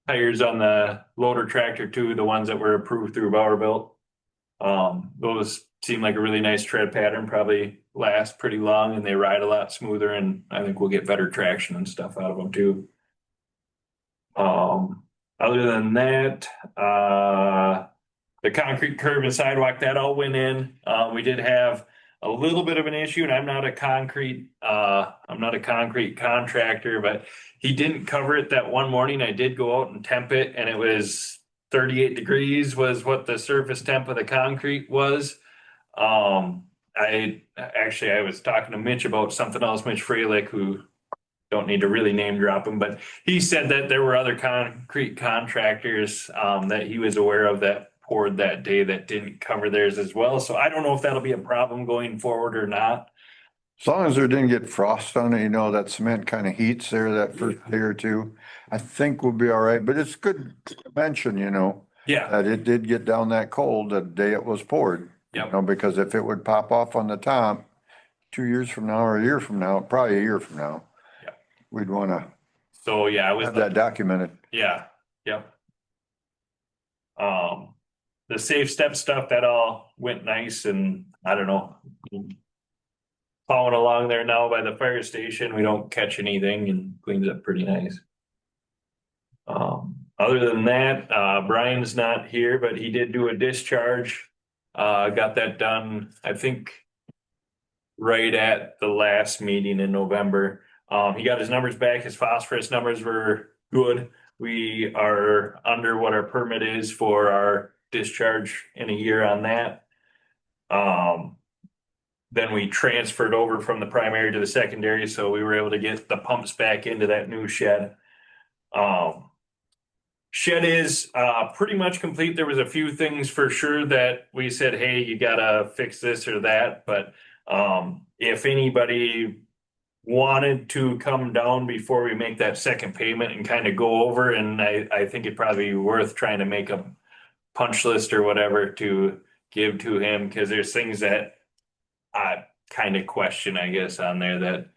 Speaker 7: tires on the loader tractor too, the ones that were approved through Bauerbilt. Those seem like a really nice tread pattern, probably last pretty long and they ride a lot smoother and I think we'll get better traction and stuff out of them too. Other than that, the concrete curb and sidewalk, that all went in. We did have a little bit of an issue and I'm not a concrete contractor, but he didn't cover it that one morning. I did go out and temp it and it was 38 degrees was what the surface temp of the concrete was. I was talking to Mitch about something else, Mitch Freilich, who don't need to really name drop him, but he said that there were other concrete contractors that he was aware of that poured that day that didn't cover theirs as well. So I don't know if that'll be a problem going forward or not.
Speaker 1: As long as there didn't get frost on it, you know, that cement kind of heats there that first day or two. I think we'll be all right, but it's good to mention, you know,
Speaker 7: Yeah,
Speaker 1: that it did get down that cold the day it was poured. You
Speaker 7: Yep.
Speaker 1: know, because if it would pop off on the top 2 years from now or a year from now, probably a year from now.
Speaker 7: Yep.
Speaker 1: We'd want to
Speaker 7: so yeah, it was,
Speaker 1: have that documented.
Speaker 7: yeah, yep. The safe step stuff, that all went nice, and I don't know. Plowing along there now by the fire station, we don't catch anything and cleans up pretty nice. Other than that, Brian's not here, but he did do a discharge. Got that done, I think, right at the last meeting in November. He got his numbers back. His phosphorus numbers were good. We are under what our permit is for our discharge in a year on that. Then we transferred over from the primary to the secondary, so we were able to get the pumps back into that new shed. Shed is pretty much complete. There was a few things for sure that we said, hey, you gotta fix this or that, but if anybody wanted to come down before we make that second payment and kind of go over, and I think it'd probably be worth trying to make a punch list or whatever to give to him, because there's things that I kind of question, I guess, on there that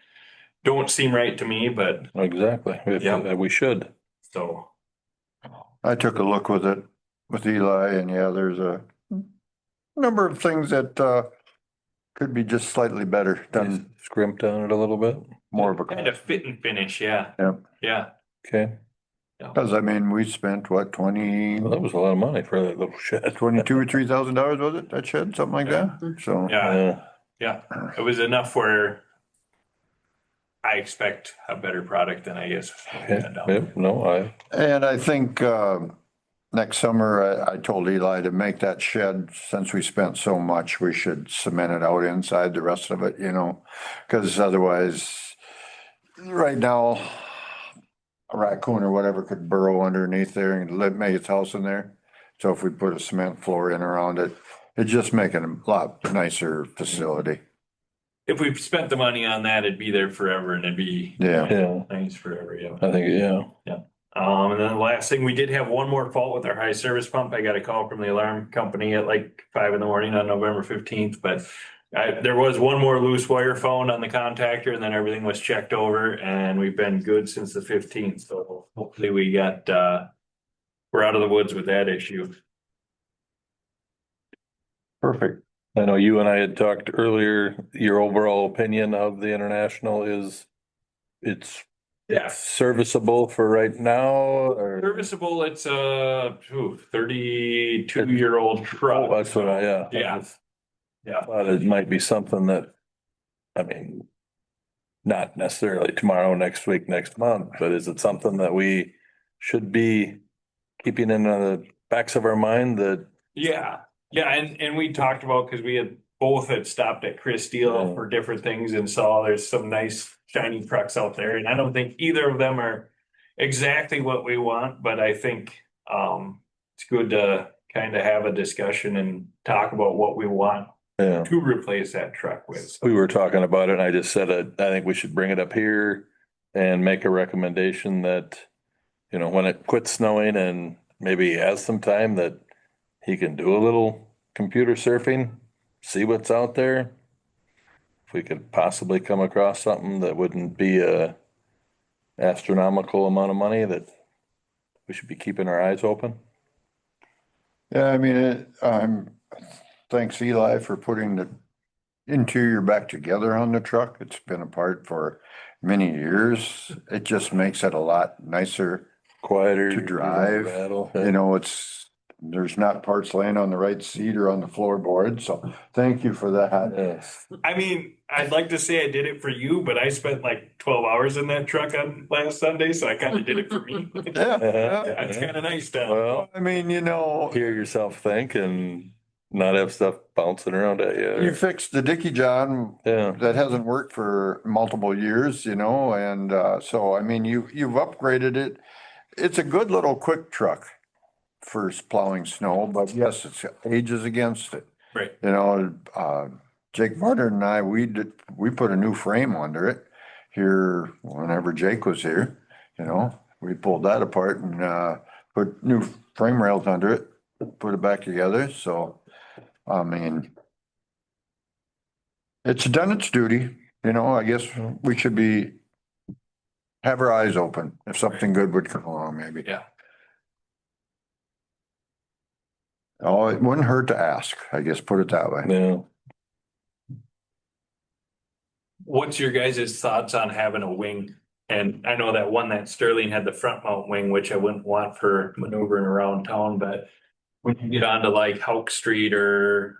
Speaker 7: don't seem right to me, but
Speaker 4: Exactly.
Speaker 7: Yeah.
Speaker 4: We should.
Speaker 7: so.
Speaker 1: I took a look with it with Eli and yeah, there's a number of things that could be just slightly better done,
Speaker 4: Scrimped on it a little bit.
Speaker 1: more of a.
Speaker 7: Kind of fit and finish, yeah.
Speaker 1: Yeah.
Speaker 7: Yeah.
Speaker 4: Okay.
Speaker 1: Cause I mean, we spent what,
Speaker 4: Well, that was a lot of money for that little shed.
Speaker 1: $22,000 or $3,000, was it, that shed, something like that? So.
Speaker 7: Yeah, yeah. It was enough where I expect a better product than I guess.
Speaker 4: Okay. Yep. No,
Speaker 1: And I think next summer, I told Eli to make that shed, since we spent so much, we should cement it out inside the rest of it, you know? Cause otherwise, right now, a raccoon or whatever could burrow underneath there and live, make its house in there. So if we put a cement floor in around it, it'd just make it a lot nicer facility.
Speaker 7: If we spent the money on that, it'd be there forever and it'd be
Speaker 1: Yeah.
Speaker 4: Yeah.
Speaker 7: nice forever, yeah.
Speaker 4: I think, yeah.
Speaker 7: And then the last thing, we did have one more fault with our high service pump. I got a call from the alarm company at like 5 a.m. on November 15th, but there was one more loose wire found on the contactor, and then everything was checked over, and we've been good since the 15th. So hopefully we're out of the woods with that issue.
Speaker 1: Perfect.
Speaker 4: I know you and I had talked earlier, your overall opinion of the International is it's
Speaker 7: Yeah.
Speaker 4: serviceable for right now, or?
Speaker 7: Serviceable, it's a 32-year-old truck.
Speaker 4: Oh, that's what yeah.
Speaker 7: Yeah. Yeah.
Speaker 4: But it might be something that, I mean, not necessarily tomorrow, next week, next month, but is it something that we should be keeping in the backs of our mind that?
Speaker 7: Yeah, and we talked about, because we had stopped at Chris Steele
Speaker 4: Yeah.
Speaker 7: for different things and saw there's some nice shiny trucks out there, and I don't think either of them are exactly what we want, but I think it's good to kind of have a discussion and talk about what we want
Speaker 4: Yeah.
Speaker 7: to replace that truck with.
Speaker 4: We were talking about it and I just said, I think we should bring it up here and make a recommendation that, you know, when it quits snowing and maybe he has some time, that he can do a little computer surfing, see what's out there. If we could possibly come across something that wouldn't be a astronomical amount of money, that we should be keeping our eyes open.
Speaker 1: Yeah, I mean, thanks Eli for putting the interior back together on the truck. It's been apart for many years. It just makes it a lot nicer.
Speaker 4: Quieter.
Speaker 1: To drive,
Speaker 4: Rattle.
Speaker 1: You know, there's not parts laying on the right seat or on the floorboard, so thank you for that.
Speaker 4: Yes.
Speaker 7: I mean, I'd like to say I did it for you, but I spent like 12 hours in that truck on last Sunday, so I kind of did it for me.
Speaker 1: Yeah,
Speaker 7: That's kind of nice, Tom.
Speaker 4: Well,
Speaker 1: I mean, you know,
Speaker 4: hear yourself think and not have stuff bouncing around at you.
Speaker 1: you fixed the Dickie John
Speaker 4: Yeah.
Speaker 1: that hasn't worked for multiple years, you know, and so, I mean, you've upgraded it. It's a good little quick truck for plowing snow, but yes, it's ages against it.
Speaker 7: Right.
Speaker 1: You know, Jake Varner and I, we put a new frame under it here whenever Jake was here, you know, we pulled that apart and, put new frame rails under it, put it back together, so, I mean, it's done its duty, you know, I guess we should have our eyes open if something good would come along, maybe.
Speaker 7: Yeah.
Speaker 1: Oh, it wouldn't hurt to ask, I guess, put it that way.
Speaker 4: No,
Speaker 7: What's your guys' thoughts on having a wing? And I know that one that Sterling had the front mount wing, which I wouldn't want for maneuvering around town, but when you get onto like Hauk Street or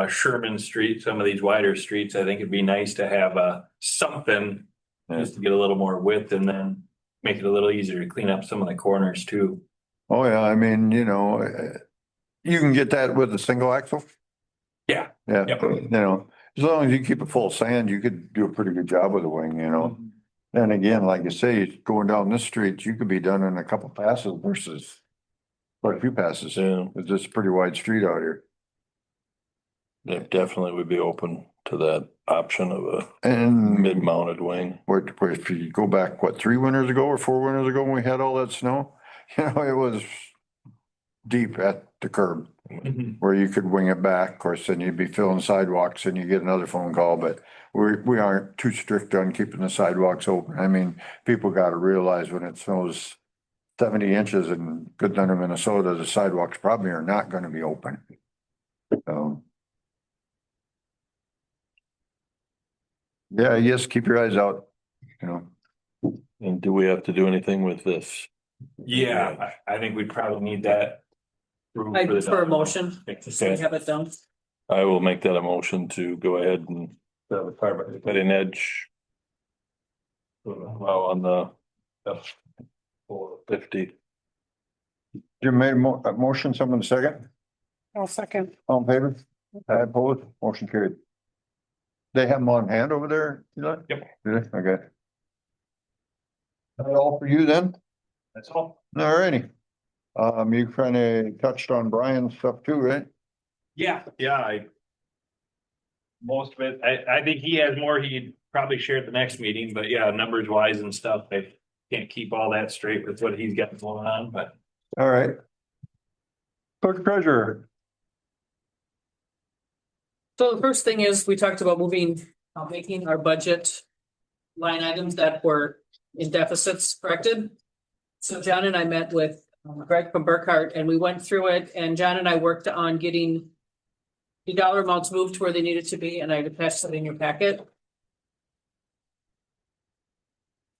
Speaker 7: Sherman Street, some of these wider streets, I think it'd be nice to have something just to get a little more width and then make it a little easier to clean up some of the corners too.
Speaker 1: Oh, yeah, I mean, you know, you can get that with a single axle.
Speaker 7: Yeah.
Speaker 1: Yeah,
Speaker 7: Yep.
Speaker 1: you know, as long as you keep it full of sand, you could do a pretty good job with a wing, you know. And again, like you say, going down this street, you could be done in a couple passes versus quite a few passes.
Speaker 4: yeah,
Speaker 1: It's just a pretty wide street out here.
Speaker 4: yeah, definitely would be open to that option of a
Speaker 1: And
Speaker 4: mid-mounted wing.
Speaker 1: where if you go back, what, 3 winters ago or 4 winters ago when we had all that snow? You know, it was deep at the curb where you could wing it back. Of course, then you'd be filling sidewalks and you get another phone call, but we aren't too strict on keeping the sidewalks open. I mean, people gotta realize when it snows 70 inches in Good Thunder, Minnesota, the sidewalks probably are not gonna be open. Yeah, I guess keep your eyes out, you know.
Speaker 4: And do we have to do anything with this?
Speaker 7: Yeah, I think we'd probably need that.
Speaker 9: I prefer a motion,
Speaker 7: Make the
Speaker 9: so we
Speaker 7: same.
Speaker 9: have it done.
Speaker 4: I will make that a motion to go ahead and have a cutting edge. Well, on the F-450.
Speaker 1: Jim made a motion, someone second,
Speaker 2: I'll second.
Speaker 1: all in favor? I oppose, motion carried. They have them on hand over there, Eli?
Speaker 7: Yep.
Speaker 1: Do they? Okay. That all for you then?
Speaker 7: That's all.
Speaker 1: All righty. You kind of touched on Brian's stuff too, right?
Speaker 7: Yeah, most of it, I think he has more he'd probably share at the next meeting, but yeah, numbers wise and stuff, I can't keep all that straight with what he's got going on, but.
Speaker 1: All right. Clerk treasurer.
Speaker 9: So the first thing is, we talked about making our budget line items that were in deficits corrected. So John and I met with Greg from Burkhart and we went through it and John and I worked on getting the dollar amounts moved to where they needed to be and I attached that in your packet.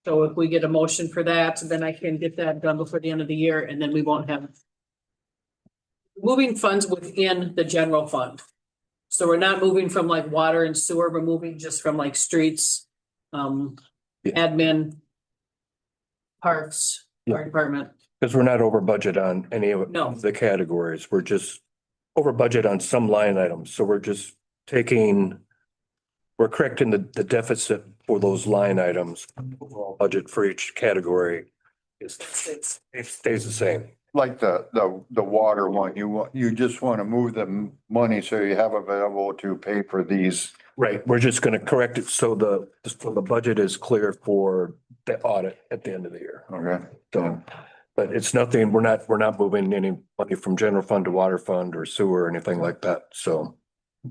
Speaker 9: So if we get a motion for that, then I can get that done before the end of the year and then we won't have moving funds within the general fund. So we're not moving from like water and sewer, we're moving just from like streets, admin, parks, fire department.
Speaker 6: Because we're not over budget on any of
Speaker 9: No.
Speaker 6: the categories. We're just over budget on some line items. So we're just we're correcting the deficit for those line items. Overall budget for each category it stays the same.
Speaker 1: Like the water one, you just want to move the money so you have available to pay for these.
Speaker 6: Right. We're just going to correct it so the budget is clear for the audit at the end of the year.
Speaker 1: Okay.
Speaker 6: So, but it's nothing, we're not moving any money from general fund to water fund or sewer or anything like that. So,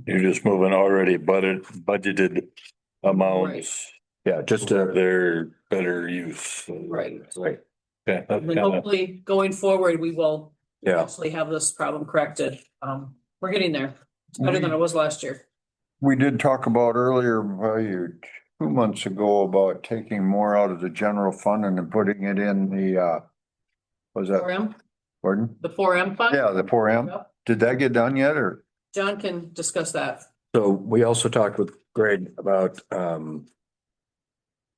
Speaker 4: You're just moving already budgeted amounts.
Speaker 6: yeah, just
Speaker 4: For their better use.
Speaker 9: Right.
Speaker 6: right.
Speaker 4: Okay. that's
Speaker 9: And then
Speaker 4: kinda-
Speaker 9: hopefully going forward, we will
Speaker 6: Yeah.
Speaker 9: actually have this problem corrected. We're getting there. It's better than it was last year.
Speaker 1: We did talk about earlier, 2 months ago, about taking more out of the general fund and then putting it in the, was that,
Speaker 9: 4M,
Speaker 1: pardon?
Speaker 9: the 4M fund.
Speaker 1: Yeah, the 4M.
Speaker 9: Yep.
Speaker 1: Did that get done yet or?
Speaker 9: John can discuss that.
Speaker 6: So we also talked with Greg about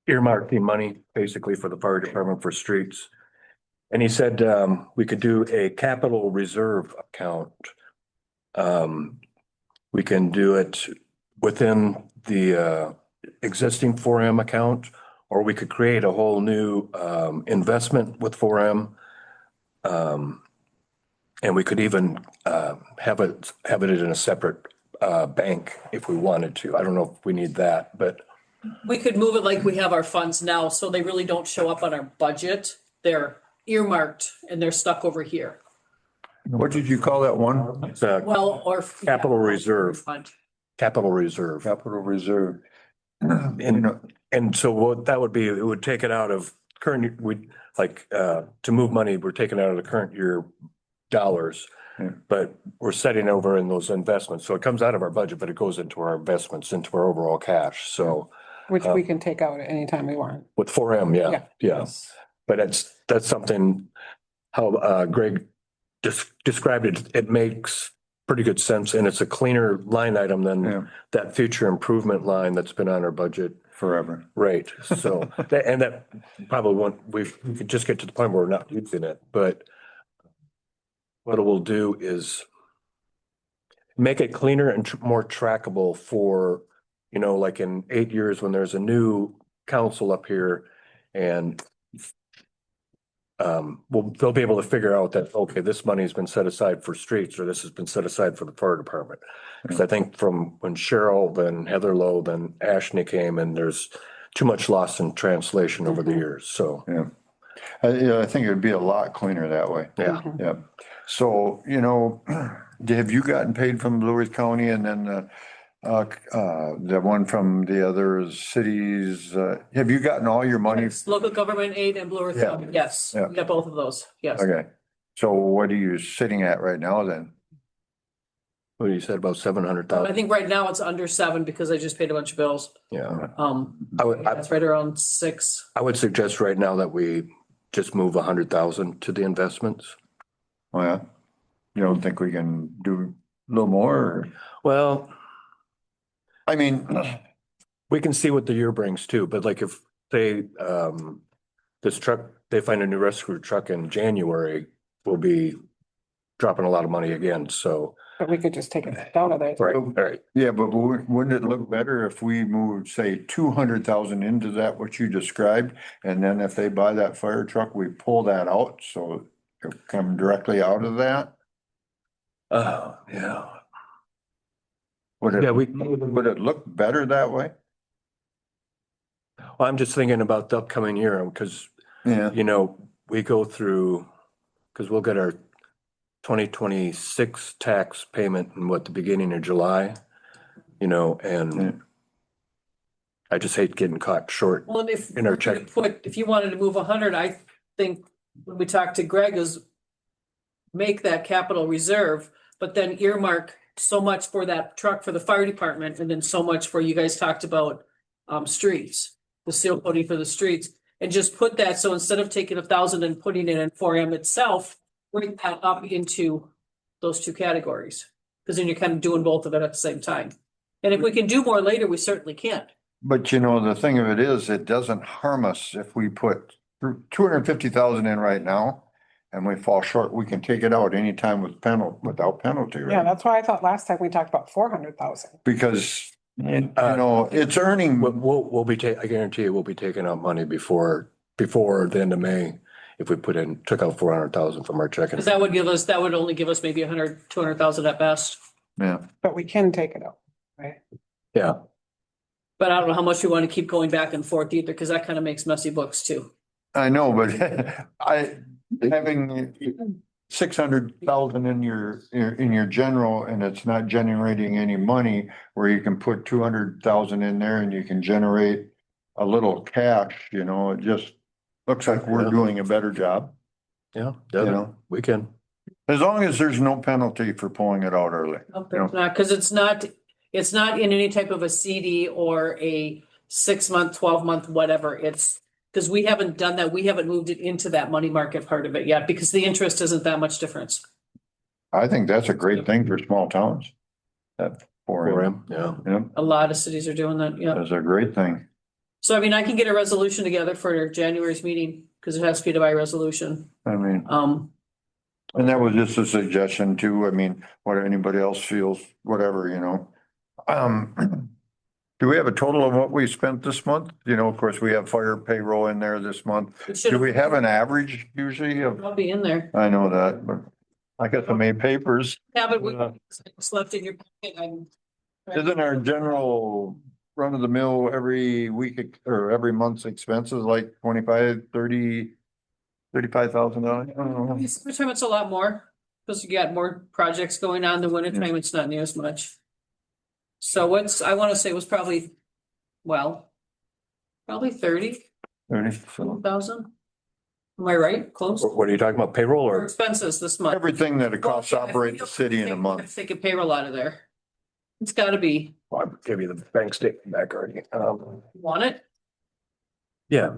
Speaker 6: earmarking money basically for the fire department for streets. And he said we could do a capital reserve account. We can do it within the existing 4M account, or we could create a whole new investment with 4M. And we could even have it in a separate bank if we wanted to. I don't know if we need that, but
Speaker 9: We could move it like we have our funds now, so they really don't show up on our budget. They're earmarked and they're stuck over here.
Speaker 1: What did you call that one?
Speaker 6: it's a
Speaker 9: Well, or.
Speaker 6: Capital reserve.
Speaker 9: Fund.
Speaker 6: capital reserve.
Speaker 1: Capital Reserve. You know,
Speaker 6: And so what that would be, it would take it out of current, we like, to move money, we're taking out of the current year dollars.
Speaker 1: Yeah.
Speaker 6: But we're setting over in those investments. So it comes out of our budget, but it goes into our investments, into our overall cash. So
Speaker 2: Which we can take out at any time we want.
Speaker 6: with 4M, yeah, yeah. But that's something how Greg described it. It makes pretty good sense and it's a cleaner line item
Speaker 1: Yeah.
Speaker 6: than that future improvement line that's been on our budget.
Speaker 1: Forever.
Speaker 6: Right, so that probably won't, we could just get to the point where we're not using it, but what it will do is make it cleaner and more trackable for, like in 8 years when there's a new council up here and they'll be able to figure out that, okay, this money has been set aside for streets or this has been set aside for the fire department. Because I think from when Cheryl, then Heather Lowe, then Ashley came and there's too much loss in translation over the years. So,
Speaker 1: Yeah, I think it'd be a lot cleaner that way.
Speaker 6: yeah.
Speaker 1: Yeah. So, have you gotten paid from Blue Earth County and then the one from the other cities? Have you gotten all your money?
Speaker 9: Yes, local government aid and Blue Earth
Speaker 1: Yeah.
Speaker 9: County, yes,
Speaker 1: Yeah.
Speaker 9: we got both of those, yes.
Speaker 1: Okay. So what are you sitting at right now then?
Speaker 6: What you said about
Speaker 9: I
Speaker 6: 700,000?
Speaker 9: think right now it's under 7 because I just paid a bunch of bills.
Speaker 6: Yeah.
Speaker 9: That's right around 6.
Speaker 6: I would suggest right now that we just move 100,000 to the investments.
Speaker 1: Oh, yeah. You don't think we can do a little more? Or?
Speaker 6: Well,
Speaker 1: I mean,
Speaker 6: we can see what the year brings too, but like if they, this truck, they find a new rescue truck in January, we'll be dropping a lot of money again, so.
Speaker 2: But we could just take it out of there.
Speaker 6: Right, all right.
Speaker 1: yeah, but wouldn't it look better if we moved, say, 200,000 into that, what you described? And then if they buy that fire truck, we pull that out, so it'll come directly out of that?
Speaker 6: Yeah.
Speaker 1: Would it,
Speaker 6: Yeah,
Speaker 1: would it look better that way?
Speaker 6: Well, I'm just thinking about the upcoming year, because,
Speaker 1: Yeah.
Speaker 6: we go through, because we'll get our 2026 tax payment in the beginning of July, and
Speaker 1: Yeah.
Speaker 6: I just hate getting caught short.
Speaker 9: Well, and if
Speaker 6: In our
Speaker 9: we're gonna
Speaker 6: check.
Speaker 9: if you wanted to move 100, I think when we talked to Greg is make that capital reserve, but then earmark so much for that truck for the fire department and then so much for, you guys talked about streets, the seal coating for the streets, and just put that, so instead of taking 1,000 and putting it in 4M itself, break that up into those two categories. Because then you're kind of doing both of it at the same time. And if we can do more later, we certainly can.
Speaker 1: But the thing of it is, it doesn't harm us if we put 250,000 in right now and we fall short, we can take it out anytime without penalty,
Speaker 2: Yeah,
Speaker 1: right?
Speaker 2: that's why I thought last time we talked about 400,000.
Speaker 1: Because, it's earning,
Speaker 6: We'll be I guarantee you, we'll be taking out money before the end of May if we took out 400,000 from our checking.
Speaker 9: Because that would only give us maybe 100, 200,000 at best.
Speaker 1: yeah.
Speaker 2: But we can take it out, right?
Speaker 6: Yeah,
Speaker 9: But I don't know how much we want to keep going back and forth either, because that kind of makes messy books too.
Speaker 1: I know, but having 600,000 in your general and it's not generating any money where you can put 200,000 in there and you can generate a little cash, it just looks like we're doing a better job.
Speaker 6: yeah, we can.
Speaker 1: As long as there's no penalty for pulling it out early.
Speaker 9: Because it's not in any type of a CD or a 6-month, 12-month, whatever. It's because we haven't done that. We haven't moved it into that money market part of it yet because the interest isn't that much difference.
Speaker 1: I think that's a great thing for small towns. That 4M,
Speaker 6: Yeah.
Speaker 9: A lot of cities are doing that. Yeah.
Speaker 1: that's a great thing.
Speaker 9: So I mean, I can get a resolution together for January's meeting because it has to be by resolution.
Speaker 1: I mean,
Speaker 9: Um,
Speaker 1: and that was just a suggestion too. I mean, what anybody else feels, whatever, Do we have a total of what we spent this month? Of course, we have fire payroll in there this month. Do we have an average usually of?
Speaker 9: I'll be in there.
Speaker 1: I know that, but I got the main papers.
Speaker 9: Have it, slept in your pocket.
Speaker 1: Isn't our general run of the mill every week or every month's expenses like 25, 30, $35,000? I don't know.
Speaker 9: Summertime, it's a lot more, because you got more projects going on. The winter time, it's not near as much. So I want to say it was probably, well, probably 30,000. Am I right? Close?
Speaker 6: What are you talking about, payroll
Speaker 9: For
Speaker 6: or?
Speaker 9: expenses this month.
Speaker 1: Everything that it costs to operate the city in a month.
Speaker 9: Take a payroll out of there. It's gotta be,
Speaker 6: Well, I'll give you the bank statement back already.
Speaker 9: want it?
Speaker 6: Yeah,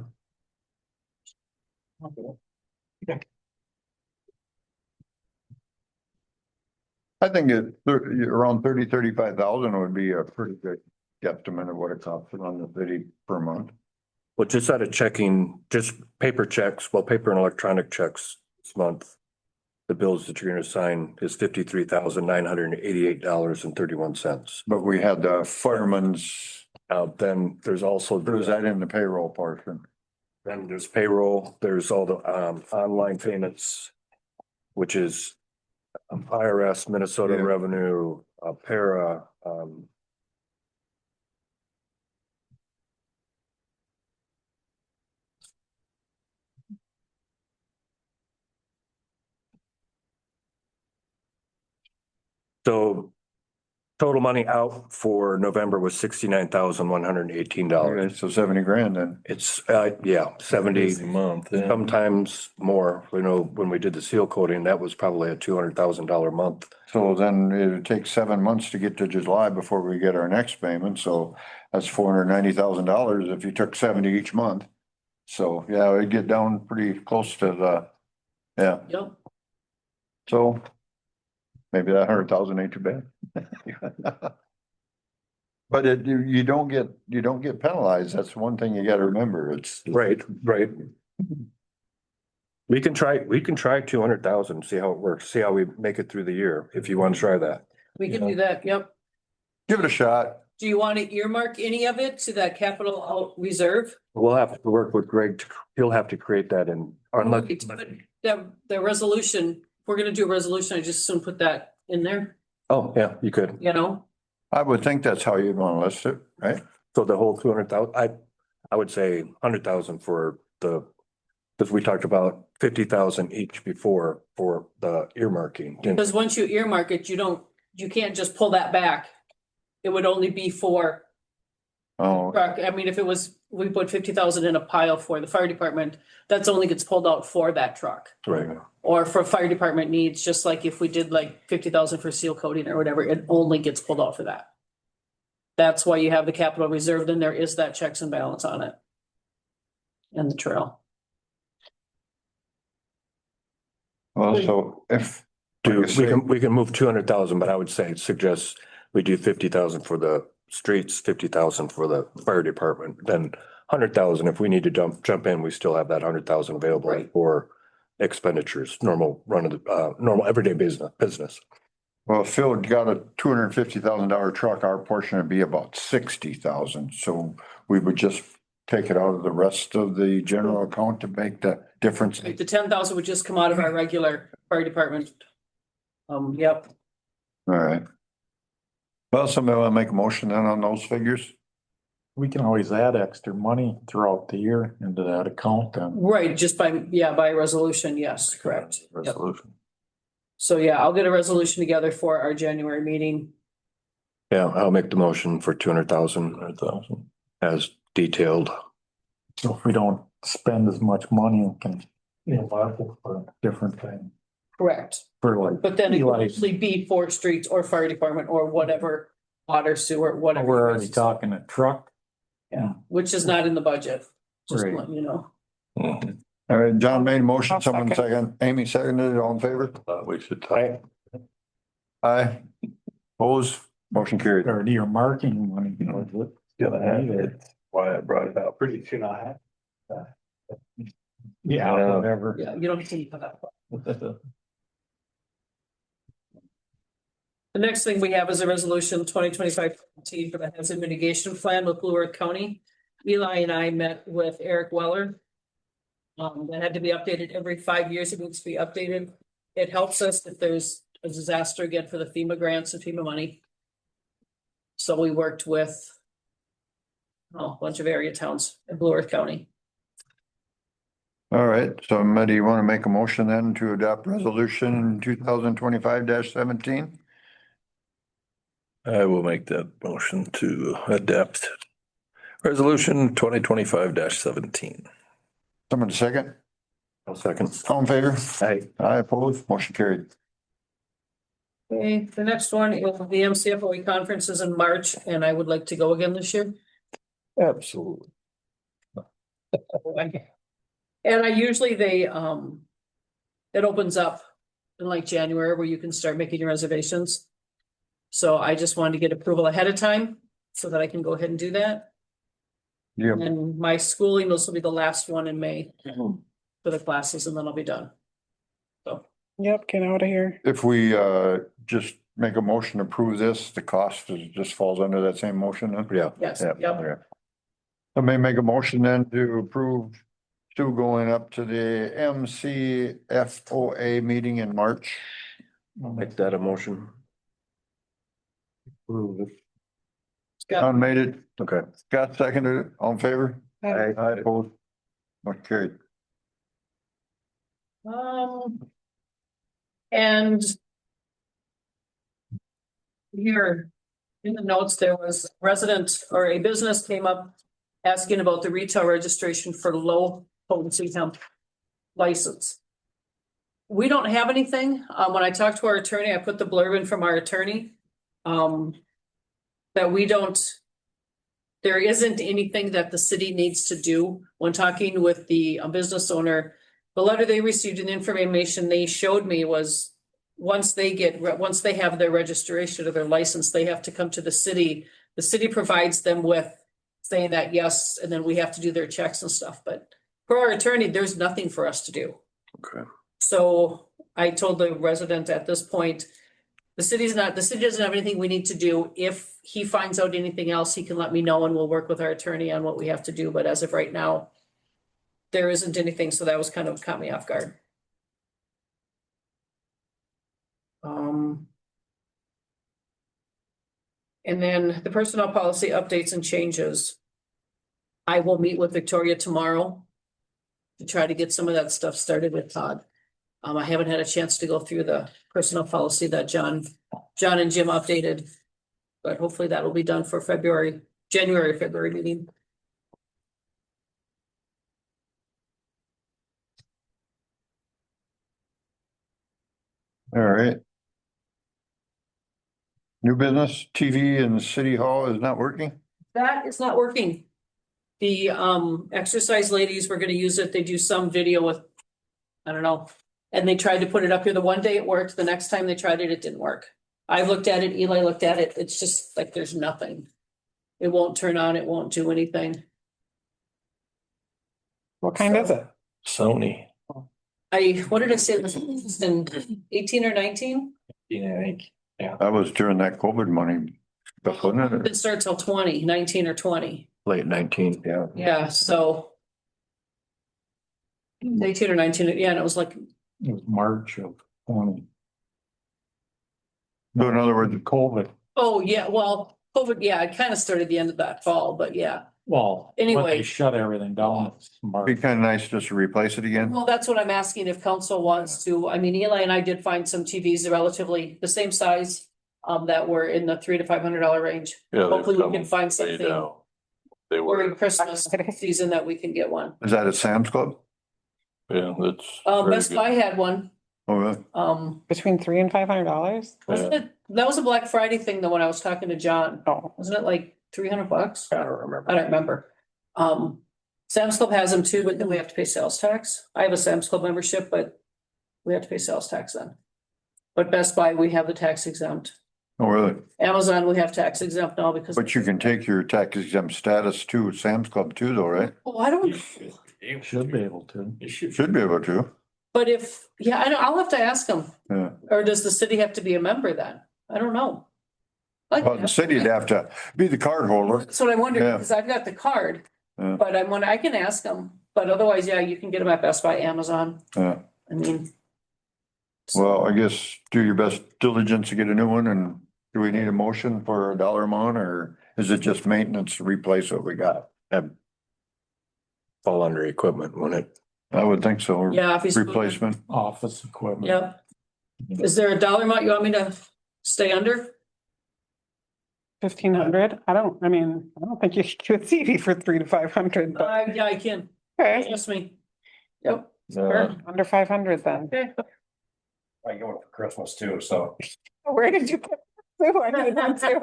Speaker 1: I think around 35,000 would be a pretty good guesstimate of what it costs to run the city per month.
Speaker 6: well, just out of checking, just paper checks, well, paper and electronic checks this month. The bills that you're gonna sign is $53,988.31.
Speaker 1: But we had the firemen's,
Speaker 6: Then there's also,
Speaker 1: was that in the payroll portion?
Speaker 6: then there's payroll, there's all the online payments, which is IRS, Minnesota
Speaker 1: Yeah.
Speaker 6: Revenue, para, so total money out for November was $69,118.
Speaker 1: Okay, so 70 grand then.
Speaker 6: It's, yeah, 70,
Speaker 4: Busy month, yeah.
Speaker 6: sometimes more. You know, when we did the seal coating, that was probably a $200,000 month.
Speaker 1: So then it would take 7 months to get to July before we get our next payment. So that's $490,000 if you took 70 each month. So yeah, it'd get down pretty close to yeah,
Speaker 9: Yep.
Speaker 1: so maybe that 100,000 ain't too bad. But you don't get penalized. That's one thing you gotta remember. It's.
Speaker 6: Right. We can try 200,000, see how it works, see how we make it through the year, if you want to try that.
Speaker 9: We can do that, yep.
Speaker 1: Give it a shot.
Speaker 9: Do you want to earmark any of it to that capital reserve?
Speaker 6: We'll have to work with Greg. He'll have to create that in, unless,
Speaker 9: The resolution, if we're gonna do a resolution, I just soon put that in there,
Speaker 6: oh, yeah, you could.
Speaker 9: you know?
Speaker 1: I would think that's how you'd wanna list it, right?
Speaker 6: So the whole 200,000, I would say 100,000 for because we talked about 50,000 each before for the earmarking.
Speaker 9: Because once you earmark it, you can't just pull that back. It would only be for,
Speaker 1: Oh,
Speaker 9: I mean, if we put 50,000 in a pile for the fire department, that's only gets pulled out for that truck.
Speaker 6: Right.
Speaker 9: Or for fire department needs, just like if we did like 50,000 for seal coating or whatever, it only gets pulled out for that. That's why you have the capital reserve, then there is that checks and balance on it. And the trail.
Speaker 1: well, so if.
Speaker 6: We can move 200,000, but I would suggest we do 50,000 for the streets, 50,000 for the fire department, then 100,000. If we need to jump in, we still have that 100,000 available
Speaker 9: Right.
Speaker 6: for expenditures, normal run of the, normal everyday business.
Speaker 1: Well, if Phil got a $250,000 truck, our portion would be about 60,000. So we would just take it out of the rest of the general account to make the difference.
Speaker 9: Like the 10,000 would just come out of our regular fire department. Yep,
Speaker 1: All right. Well, somebody want to make a motion then on those figures?
Speaker 3: We can always add extra money throughout the year into that account then.
Speaker 9: right, just by resolution, yes, correct. Yep.
Speaker 3: Resolution.
Speaker 9: So yeah, I'll get a resolution together for our January meeting.
Speaker 6: Yeah, I'll make the motion for 200,000
Speaker 3: 100,000.
Speaker 6: as detailed.
Speaker 3: So if we don't spend as much money, we can, for a different thing.
Speaker 9: Correct.
Speaker 3: For like.
Speaker 9: But then it will
Speaker 3: Eli,
Speaker 9: actually be for streets or fire department or whatever, water, sewer, whatever.
Speaker 3: We're already talking a truck.
Speaker 9: Yeah, which is not in the budget. Just
Speaker 3: Right.
Speaker 9: letting you know.
Speaker 1: All right, John made a motion,
Speaker 2: I'll
Speaker 1: someone second, Amy seconded it, all in favor?
Speaker 4: We should.
Speaker 1: Aye. Opposed, motion carried.
Speaker 3: Or your marking money.
Speaker 4: Gonna have it. Why I brought it out pretty soon. I have.
Speaker 3: Yeah, whatever.
Speaker 9: Yeah, you don't need to put that. The next thing we have is a resolution 2025 for the hazard mitigation plan with Blue Earth County. Eli and I met with Eric Weller. That had to be updated every 5 years. It needs to be updated. It helps us if there's a disaster again for the FEMA grants and FEMA money. So we worked with a bunch of area towns in Blue Earth County.
Speaker 1: All right, somebody want to make a motion then to adopt resolution 2025-17?
Speaker 4: I will make that motion to adapt resolution 2025-17.
Speaker 1: Someone second?
Speaker 6: I'll second.
Speaker 1: All in favor?
Speaker 6: Aye.
Speaker 1: I oppose, motion carried.
Speaker 9: Okay, the next one is the MCFOE conferences in March, and I would like to go again this year.
Speaker 6: Absolutely.
Speaker 9: And I usually it opens up in like January where you can start making your reservations. So I just wanted to get approval ahead of time so that I can go ahead and do that.
Speaker 1: Yeah,
Speaker 9: And my schooling, this will be the last one in May for the classes, and then I'll be done.
Speaker 2: Yep, get out of here.
Speaker 1: if we just make a motion to approve this, the cost just falls under that same motion then?
Speaker 6: Yeah.
Speaker 9: Yes,
Speaker 1: Yeah,
Speaker 9: yep.
Speaker 1: okay. Somebody make a motion then to approve Sue going up to the MCFOA meeting in March.
Speaker 6: I'll make that a motion.
Speaker 9: Scott,
Speaker 1: John made it,
Speaker 6: Okay.
Speaker 1: Scott seconded it, all in favor?
Speaker 2: Aye.
Speaker 1: I oppose. Motion carried.
Speaker 9: And here in the notes, there was a resident or a business came up asking about the retail registration for low potency hemp license. We don't have anything. When I talked to our attorney, I put the blurb in from our attorney. That we don't, there isn't anything that the city needs to do. When talking with the business owner, the letter they received and the information they showed me was once they have their registration or their license, they have to come to the city. The city provides them with saying that yes, and then we have to do their checks and stuff. But for our attorney, there's nothing for us to do.
Speaker 4: Okay.
Speaker 9: So I told the resident at this point, the city doesn't have anything we need to do. If he finds out anything else, he can let me know and we'll work with our attorney on what we have to do. But as of right now, there isn't anything. So that was kind of caught me off guard. And then the personnel policy updates and changes. I will meet with Victoria tomorrow to try to get some of that stuff started with Todd. I haven't had a chance to go through the personnel policy that John and Jim updated. But hopefully that will be done for January, February meeting.
Speaker 1: All right. New business, TV in the city hall is not working?
Speaker 9: That is not working. The exercise ladies were gonna use it. They do some video with, I don't know. And they tried to put it up here. The one day it worked, the next time they tried it, it didn't work. I looked at it, Eli looked at it. It's just like there's nothing. It won't turn on, it won't do anything.
Speaker 2: What kind is it?
Speaker 4: Sony.
Speaker 9: What did I say? It was in 18 or 19?
Speaker 3: Yeah, I think.
Speaker 1: That was during that COVID money. But wasn't
Speaker 9: It
Speaker 1: it?
Speaker 9: didn't start till 19 or 20.
Speaker 6: Late 19, yeah.
Speaker 9: Yeah, so. 18 or 19, yeah, and it was like,
Speaker 3: It was March of 20.
Speaker 1: So in other words,
Speaker 3: COVID.
Speaker 9: oh, yeah, well, COVID, yeah, it kind of started the end of that fall, but yeah.
Speaker 3: Well, when
Speaker 9: Anyway.
Speaker 3: they shut everything down. it's March.
Speaker 1: be kind of nice just to replace it again.
Speaker 9: Well, that's what I'm asking if council wants to. I mean, Eli and I did find some TVs relatively the same size. That were in the $300 to $500 range.
Speaker 4: Yeah, they've
Speaker 9: Hopefully we
Speaker 4: come
Speaker 9: can find
Speaker 4: way
Speaker 9: something
Speaker 4: down. They were,
Speaker 9: during Christmas season that we can get one.
Speaker 1: Is that at Sam's Club?
Speaker 4: yeah, that's. very
Speaker 9: Best
Speaker 4: good.
Speaker 9: Buy had one.
Speaker 1: Oh, really?
Speaker 2: Between $300 and $500?
Speaker 9: Wasn't it, that was a Black Friday thing though, when I was talking to John.
Speaker 2: Oh,
Speaker 9: Wasn't it like $300?
Speaker 6: I don't remember.
Speaker 9: I don't remember. Sam's Club has them too, but then we have to pay sales tax. I have a Sam's Club membership, but we have to pay sales tax then. But Best Buy, we have the tax exempt.
Speaker 1: Oh, really?
Speaker 9: Amazon, we have tax exempt now because.
Speaker 1: But you can take your tax exempt status to Sam's Club too, though, right?
Speaker 9: Oh, I don't,
Speaker 3: You should be able to.
Speaker 1: Should be able to.
Speaker 9: but if, yeah, I'll have to ask them.
Speaker 1: Yeah.
Speaker 9: Or does the city have to be a member then? I don't know. Like,
Speaker 1: Well, the city'd have to be the card holder.
Speaker 9: that's what I'm wondering,
Speaker 1: Yeah.
Speaker 9: because I've got the card,
Speaker 1: Yeah.
Speaker 9: but I can ask them, but otherwise, yeah, you can get them at Best Buy, Amazon.
Speaker 1: Yeah.
Speaker 9: I mean.
Speaker 1: Well, I guess do your best diligence to get a new one and Do we need a motion for a dollar amount or is it just maintenance to replace what we got?
Speaker 6: Fall under equipment when it,
Speaker 1: I would think so.
Speaker 9: Yeah, office equipment.
Speaker 1: Replacement.
Speaker 3: Office equipment.
Speaker 9: Yep. Is there a dollar amount you want me to stay under?
Speaker 2: 1,500. I don't think you should do a TV for 300 to 500, but
Speaker 9: Yeah, I can.
Speaker 2: okay,
Speaker 9: Trust me. Yep.
Speaker 2: under 500 then.
Speaker 9: Okay.
Speaker 8: I go for Christmas too, so.
Speaker 2: Where did you put? Sue? I need one too.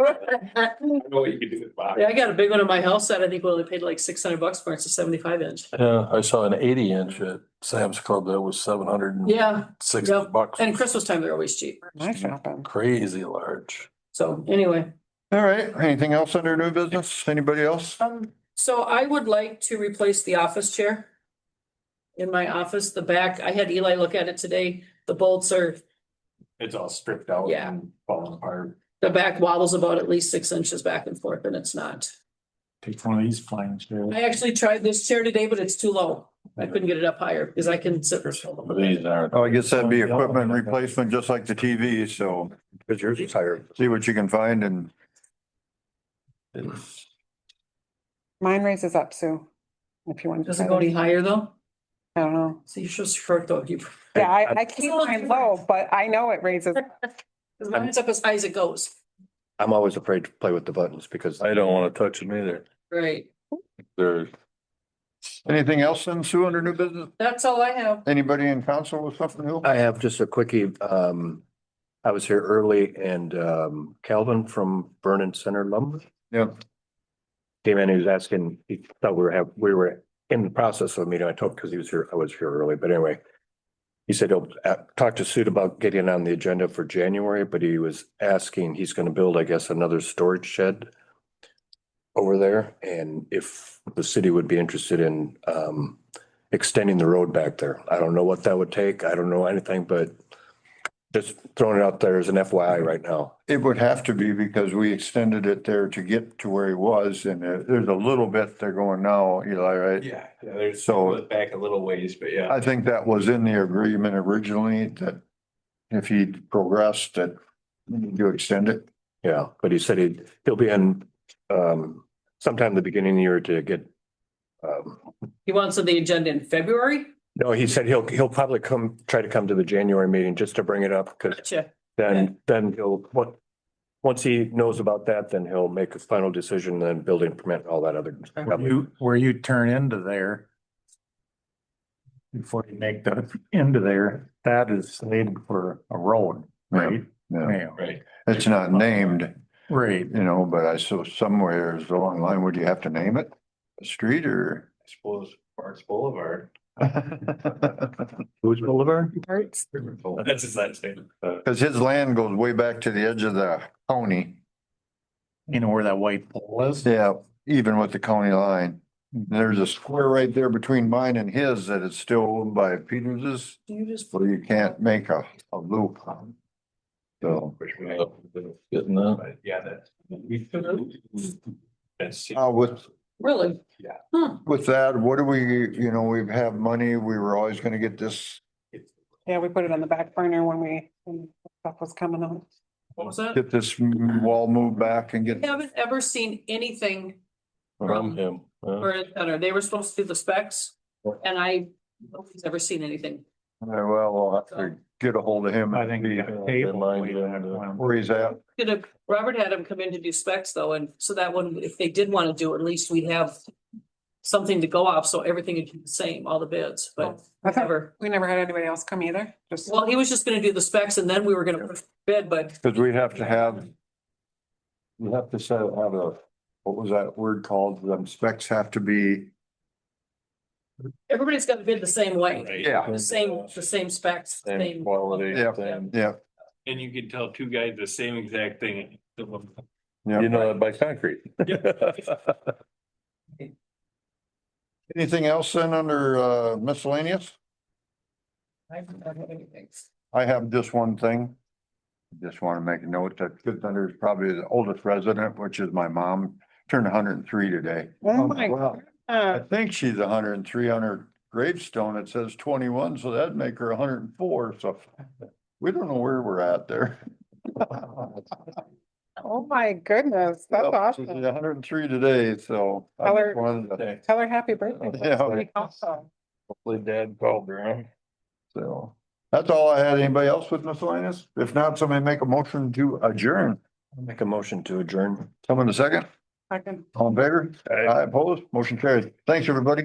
Speaker 7: I know what you can do with the box.
Speaker 9: Yeah, I got a big one in my house that I think we only paid like $600 for. It's a 75-inch.
Speaker 4: Yeah, I saw an 80-inch at Sam's Club that was 760
Speaker 9: Yeah, yep.
Speaker 4: bucks.
Speaker 9: And Christmas time, they're always cheap.
Speaker 2: My shopping.
Speaker 4: Crazy large.
Speaker 9: So anyway,
Speaker 1: All right, anything else under new business? Anybody else?
Speaker 9: so I would like to replace the office chair. In my office, the back, I had Eli look at it today. The bolts are,
Speaker 3: It's all stripped out.
Speaker 9: Yeah.
Speaker 3: And falling apart.
Speaker 9: the back wobbles about at least 6 inches back and forth and it's not.
Speaker 3: Take one of these flying chairs.
Speaker 9: I actually tried this chair today, but it's too low. I couldn't get it up higher because I can sit.
Speaker 4: These aren't.
Speaker 1: Oh, I guess that'd be equipment replacement, just like the TV, so
Speaker 6: because yours is higher.
Speaker 1: see what you can find and.
Speaker 2: Mine raises up, Sue. If you want. to
Speaker 9: Does it
Speaker 2: try
Speaker 9: go any
Speaker 2: this.
Speaker 9: higher though?
Speaker 2: I don't know.
Speaker 9: So you're so short though. You.
Speaker 2: Yeah, I keep mine low, but I know it raises.
Speaker 9: Because mine's up as high as it goes.
Speaker 6: I'm always afraid to play with the buttons because
Speaker 4: I don't want to touch them either.
Speaker 9: Right.
Speaker 4: They're,
Speaker 1: Anything else in Sue under new business?
Speaker 9: That's all I have.
Speaker 1: Anybody in council with something new?
Speaker 6: I have just a quickie. I was here early and Calvin from Vernon Center Lumber
Speaker 1: Yeah,
Speaker 6: came in. He was asking, he thought we were in the process of a meeting. I told because he was here, I was here early, but anyway. He said he'll talk to Sue about getting on the agenda for January, but he was asking, he's gonna build, I guess, another storage shed over there, and if the city would be interested in extending the road back there. I don't know what that would take. I don't know anything, but just throwing it out there as an FYI right now.
Speaker 1: it would have to be because we extended it there to get to where he was and there's a little bit they're going now, Eli, right?
Speaker 7: Yeah, there's
Speaker 1: So-
Speaker 7: back a little ways, but yeah.
Speaker 1: I think that was in the agreement originally that if he progressed that we need to extend it.
Speaker 6: Yeah, but he said he'll be in sometime the beginning of the year to get.
Speaker 9: He wants on the agenda in February?
Speaker 6: No, he said he'll probably try to come to the January meeting just to bring it up, because
Speaker 9: Gotcha.
Speaker 6: then once he knows about that, then he'll make a final decision, then building permit and all that other.
Speaker 3: Where you turn into there. Before you make the into there, that is slated for a road, right?
Speaker 1: Yeah,
Speaker 7: Right.
Speaker 1: it's not named,
Speaker 3: Right.
Speaker 1: you know, but I saw somewhere along the line, would you have to name it? A street or?
Speaker 7: I suppose Parks Boulevard.
Speaker 6: Who's Boulevard?
Speaker 7: That's his last name.
Speaker 1: Cause his land goes way back to the edge of the county.
Speaker 3: You know where that white pole is?
Speaker 1: Yeah, even with the county line. There's a square right there between mine and his that is still owned by Peters's,
Speaker 9: You just.
Speaker 1: so you can't make a loop. So,
Speaker 4: getting that.
Speaker 7: But yeah, that's. That's.
Speaker 9: Really?
Speaker 1: with that, what do we, you know, we have money, we were always gonna get this,
Speaker 2: Yeah, we put it on the back burner when stuff was coming on.
Speaker 9: What was that?
Speaker 1: get this wall moved back and get.
Speaker 9: I haven't ever seen anything
Speaker 4: From him.
Speaker 9: for it better. They were supposed to do the specs and nobody's ever seen anything.
Speaker 1: Well, we'll have to get a hold of him.
Speaker 3: I
Speaker 1: and
Speaker 3: think.
Speaker 1: see
Speaker 3: the table
Speaker 4: mine
Speaker 3: way
Speaker 4: doing
Speaker 3: back
Speaker 4: the-
Speaker 3: when-
Speaker 1: where he's at.
Speaker 9: Robert had him come in to do specs though, and so that one, if they did want to do, it, at least we'd have something to go off, so everything would be the same, all the bids, but
Speaker 2: I thought
Speaker 9: never.
Speaker 2: we never had anybody else come either. Just,
Speaker 9: Well, he was just gonna do the specs and then we were gonna put bid, but
Speaker 1: Cause we have to have. We have to have what was that word called? Them specs have to be.
Speaker 9: everybody's got to bid the same way.
Speaker 1: Yeah.
Speaker 9: The same specs,
Speaker 4: Same
Speaker 9: same.
Speaker 4: quality.
Speaker 1: Yeah.
Speaker 4: same-
Speaker 1: Yeah,
Speaker 7: And you can tell two guys the same exact thing.
Speaker 1: yeah.
Speaker 4: You know that by concrete.
Speaker 1: Anything else then under miscellaneous?
Speaker 9: I don't have anything.
Speaker 1: I have just one thing. Just want to make a note that Good Thunder is probably the oldest resident, which is my mom, turned 103 today.
Speaker 2: oh my
Speaker 1: Wow. I
Speaker 2: God.
Speaker 1: think she's 103 on her gravestone. It says 21, so that'd make her 104. So we don't know where we're at there.
Speaker 2: Oh, my goodness, that's awesome.
Speaker 1: hundred and three today, so. I
Speaker 2: Tell
Speaker 1: just
Speaker 2: her-
Speaker 1: wanted to-
Speaker 2: Tell her happy birthday.
Speaker 1: Yeah.
Speaker 2: Awesome.
Speaker 4: Hopefully Dad called around.
Speaker 1: So, that's all I had. Anybody else with miscellaneous? If not, somebody make a motion to adjourn.
Speaker 6: Make a motion to adjourn.
Speaker 1: Someone a second?
Speaker 2: Second.
Speaker 1: All in favor?
Speaker 4: Aye.
Speaker 1: Aye, opposed? Motion carries. Thanks, everybody.